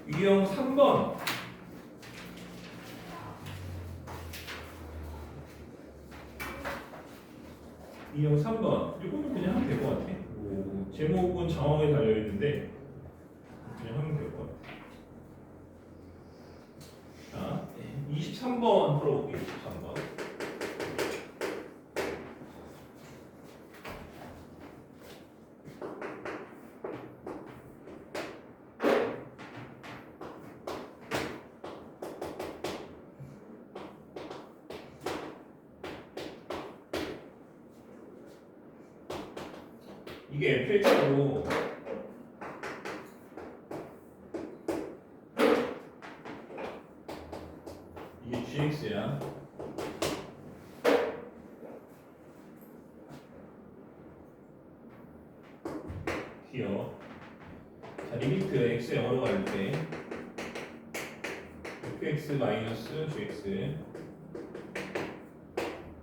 유형 3번 유형 3번 이거는 그냥 하면 될 것 같아. 제목은 장황하게 달려있는데 그냥 하면 될 것 같아. 자, 23번 풀어볼게요. 23번. 이게 fx고 이게 gx야. 귀여워. 자, 리미트 x 0으로 갈 때 fx 마이너스 gx.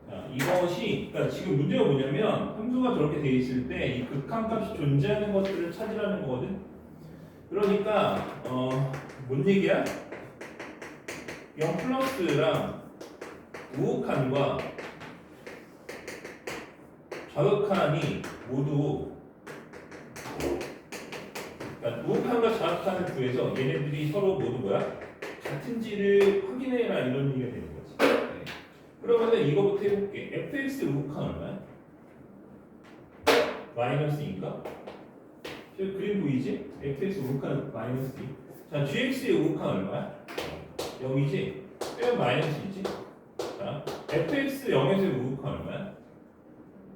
자, 이것이 그러니까 지금 문제가 뭐냐면 함수가 저렇게 돼 있을 때 이 극한값이 존재하는 것들을 찾으라는 거거든. 그러니까 뭔 얘기야? 0 플러스랑 우극한과 좌극한이 모두 그러니까 우극한과 좌극한을 구해서 얘네들이 서로 모두 뭐야? 같은지를 확인해라 이런 얘기가 되는 거지. 네. 그러면은 이거부터 해볼게. fx 우극한 얼마야? 마이너스인가? 저 그림 보이지? fx 우극한 마이너스 2. 자, gx의 우극한 얼마야? 0이지? 빼면 마이너스이지? 자, fx 0에서 우극한 얼마야?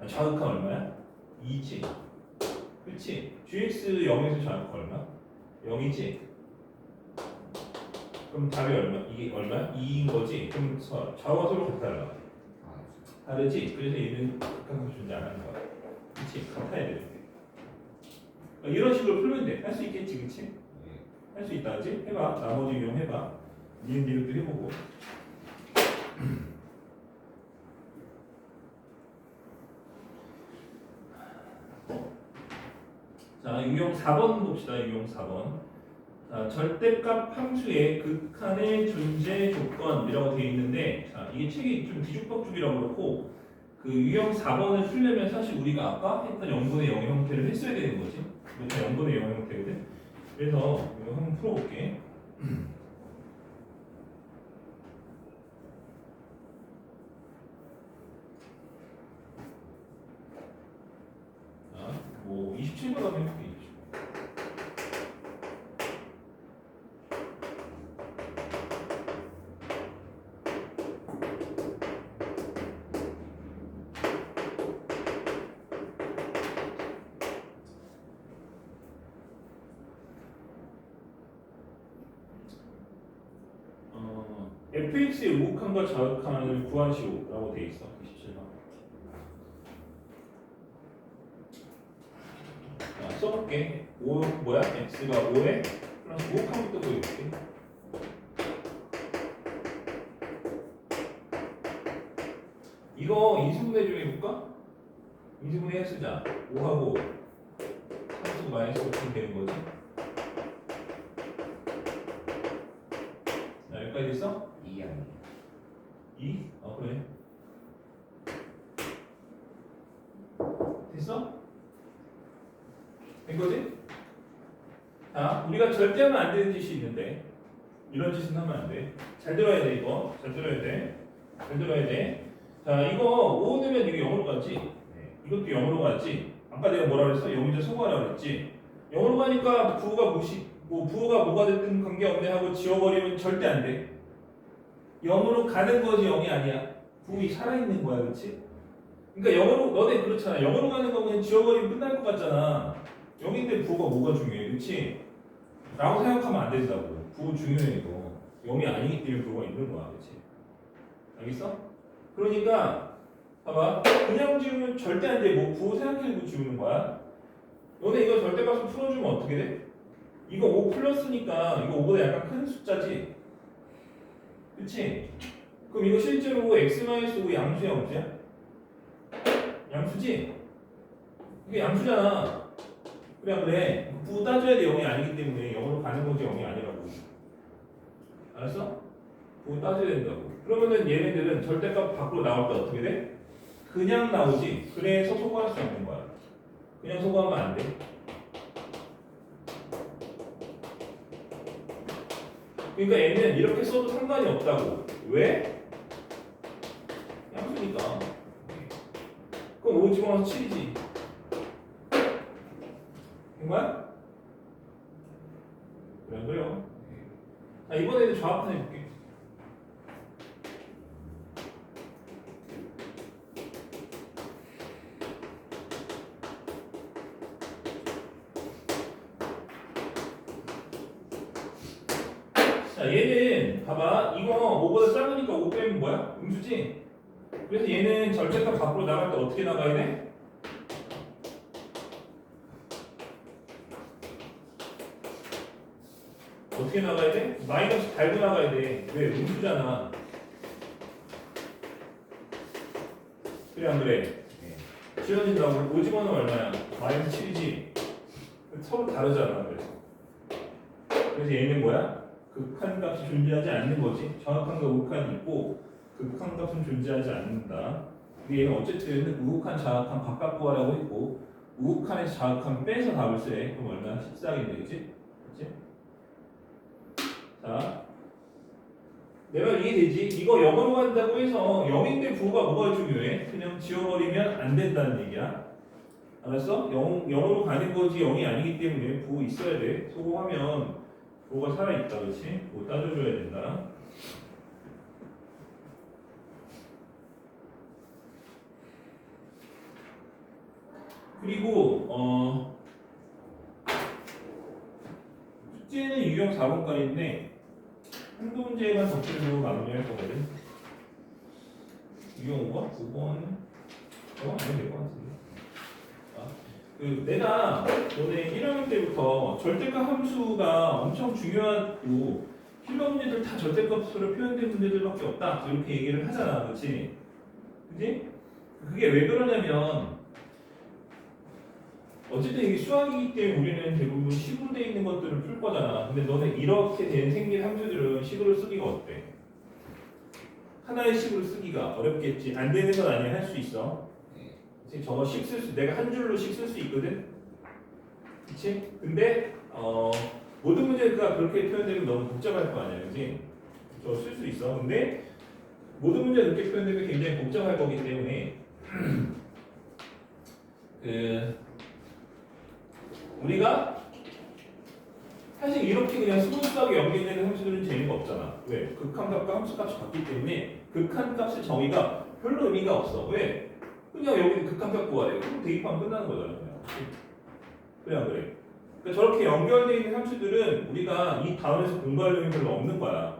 좌극한 얼마야? 2지? 그치? gx 0에서 좌극한 얼마? 0이지? 그럼 답이 얼마? 이게 얼마야? 2인 거지? 그럼 좌우가 서로 같달라. 다르지? 그래서 얘는 극한값이 존재 안 하는 거야. 그치? 같아야 되는데. 이런 식으로 풀면 돼. 할 수 있겠지, 그치? 할 수 있다, 그치? 해봐. 나머지 유형 해봐. 니은도 해보고. 자, 유형 4번 봅시다. 유형 4번. 자, 절대값 함수의 극한의 존재 조건이라고 되어 있는데, 자, 이게 책이 좀 뒤죽박죽이라고 그렇고, 그 유형 4번을 풀려면 사실 우리가 아까 했던 0분의 0 형태를 했어야 되는 거지. 이거 다 0분의 0 형태거든. 그래서 이거 한번 풀어볼게. 자, 뭐 27번 한번 해볼게. fx의 우극한과 좌극한을 구하시오라고 돼 있어. 27번. 자, 써볼게. 5 뭐야? x가 5에 플러스 우극한부터 보여줄게. 이거 인수분해 좀 해볼까? 인수분해 쓰자. 5하고 3수 마이너스 5쯤 되는 거지. 자, 여기까지 있어? 2 아니야. 2? 그래. 됐어? 된 거지? 자, 우리가 절대 하면 안 되는 짓이 있는데 이런 짓은 하면 안 돼. 잘 들어야 돼 이거. 잘 들어야 돼. 잘 들어야 돼. 자, 이거 5 넣으면 이거 0으로 가지. 이것도 0으로 가지. 아까 내가 뭐라 그랬어? 0인자 소거하라 그랬지. 0으로 가니까 부호가 부호가 뭐가 됐든 관계없네 하고 지워버리면 절대 안 돼. 0으로 가는 거지 0이 아니야. 부호이 살아있는 거야, 그렇지? 그러니까 0으로 너네 그렇잖아. 0으로 가는 거 그냥 지워버리면 끝날 것 같잖아. 0인데 부호가 뭐가 중요해, 그렇지? 라고 생각하면 안 된다고. 부호 중요해 이거. 0이 아니기 때문에 부호가 있는 거야, 그렇지? 알겠어? 그러니까 봐봐. 그냥 지우면 절대 안 돼. 뭐 부호 생각해보고 지우는 거야. 너네 이거 절대값을 풀어주면 어떻게 돼? 이거 5 플러스니까 이거 5보다 약간 큰 숫자지? 그치? 그럼 이거 실제로 x-5 양수야, 양수야? 양수지? 이게 양수잖아. 그래. 부호 따져야 돼. 0이 아니기 때문에 0으로 가는 거지 0이 아니라고. 알았어? 부호 따져야 된다고. 그러면은 얘네들은 절대값 밖으로 나올 때 어떻게 돼? 그냥 나오지. 그래서 소거할 수 없는 거야. 그냥 소거하면 안 돼. 그러니까 얘는 이렇게 써도 상관이 없다고. 왜? 양수니까. 그럼 5 집어넣어서 7이지. 된 거야? 그런 거요. 자, 이번에는 좌합판 해볼게. 자, 얘는 봐봐. 이거 5보다 작으니까 5 빼면 뭐야? 음수지? 그래서 얘는 절대값 밖으로 나갈 때 어떻게 나가야 돼? 어떻게 나가야 돼? 마이너스 달고 나가야 돼. 왜? 음수잖아. 그래 안 그래? 지워진다고. 5 집어넣으면 얼마야? 마이너스 7이지? 서로 다르잖아. 그래서 얘는 뭐야? 극한값이 존재하지 않는 거지. 정확한 거 우극한이 있고 극한값은 존재하지 않는다. 얘는 어쨌든 우극한 자극한 바깥 구하라고 했고 우극한에서 자극한 빼서 답을 쓰래. 그럼 얼마나 14겠네, 그치? 그치? 자, 내가 이해되지? 이거 0으로 간다고 해서 0인데 부호가 뭐가 중요해? 그냥 지워버리면 안 된다는 얘기야. 알았어? 0으로 가는 거지 0이 아니기 때문에 부호 있어야 돼. 소거하면 부호가 살아있다, 그렇지? 뭐 따져줘야 된다. 그리고 숙제는 유형 4번까지인데 한두 문제만 더 풀고 마무리할 거거든. 유형 5번? 9번? 저거 아니면 될 것 같은데. 내가 너네 1학년 때부터 절대값 함수가 엄청 중요하고 필요 문제들 다 절대값으로 표현된 문제들밖에 없다 이렇게 얘기를 하잖아, 그렇지? 그지? 그게 왜 그러냐면 어쨌든 이게 수학이기 때문에 우리는 대부분 식으로 돼 있는 것들을 풀 거잖아. 근데 너네 이렇게 된 생긴 함수들은 식으로 쓰기가 어때? 하나의 식으로 쓰기가 어렵겠지. 안 되는 건 아니야. 할 수 있어. 저거 식 쓸 수, 내가 한 줄로 식 쓸 수 있거든? 그치? 근데, 모든 문제가 그렇게 표현되면 너무 복잡할 거 아니야, 그치? 저거 쓸 수 있어. 근데, 모든 문제가 그렇게 표현되면 굉장히 복잡할 거기 때문에, 우리가 사실 이렇게 그냥 스무스하게 연결되는 함수들은 재미가 없잖아. 왜? 극한값과 함수값이 같기 때문에 극한값의 정의가 별로 의미가 없어. 왜? 그냥 여기 극한값 구하래. 그럼 대입하면 끝나는 거잖아. 그냥 그래. 그러니까 저렇게 연결되어 있는 함수들은 우리가 이 다음에서 공부할 내용이 별로 없는 거야.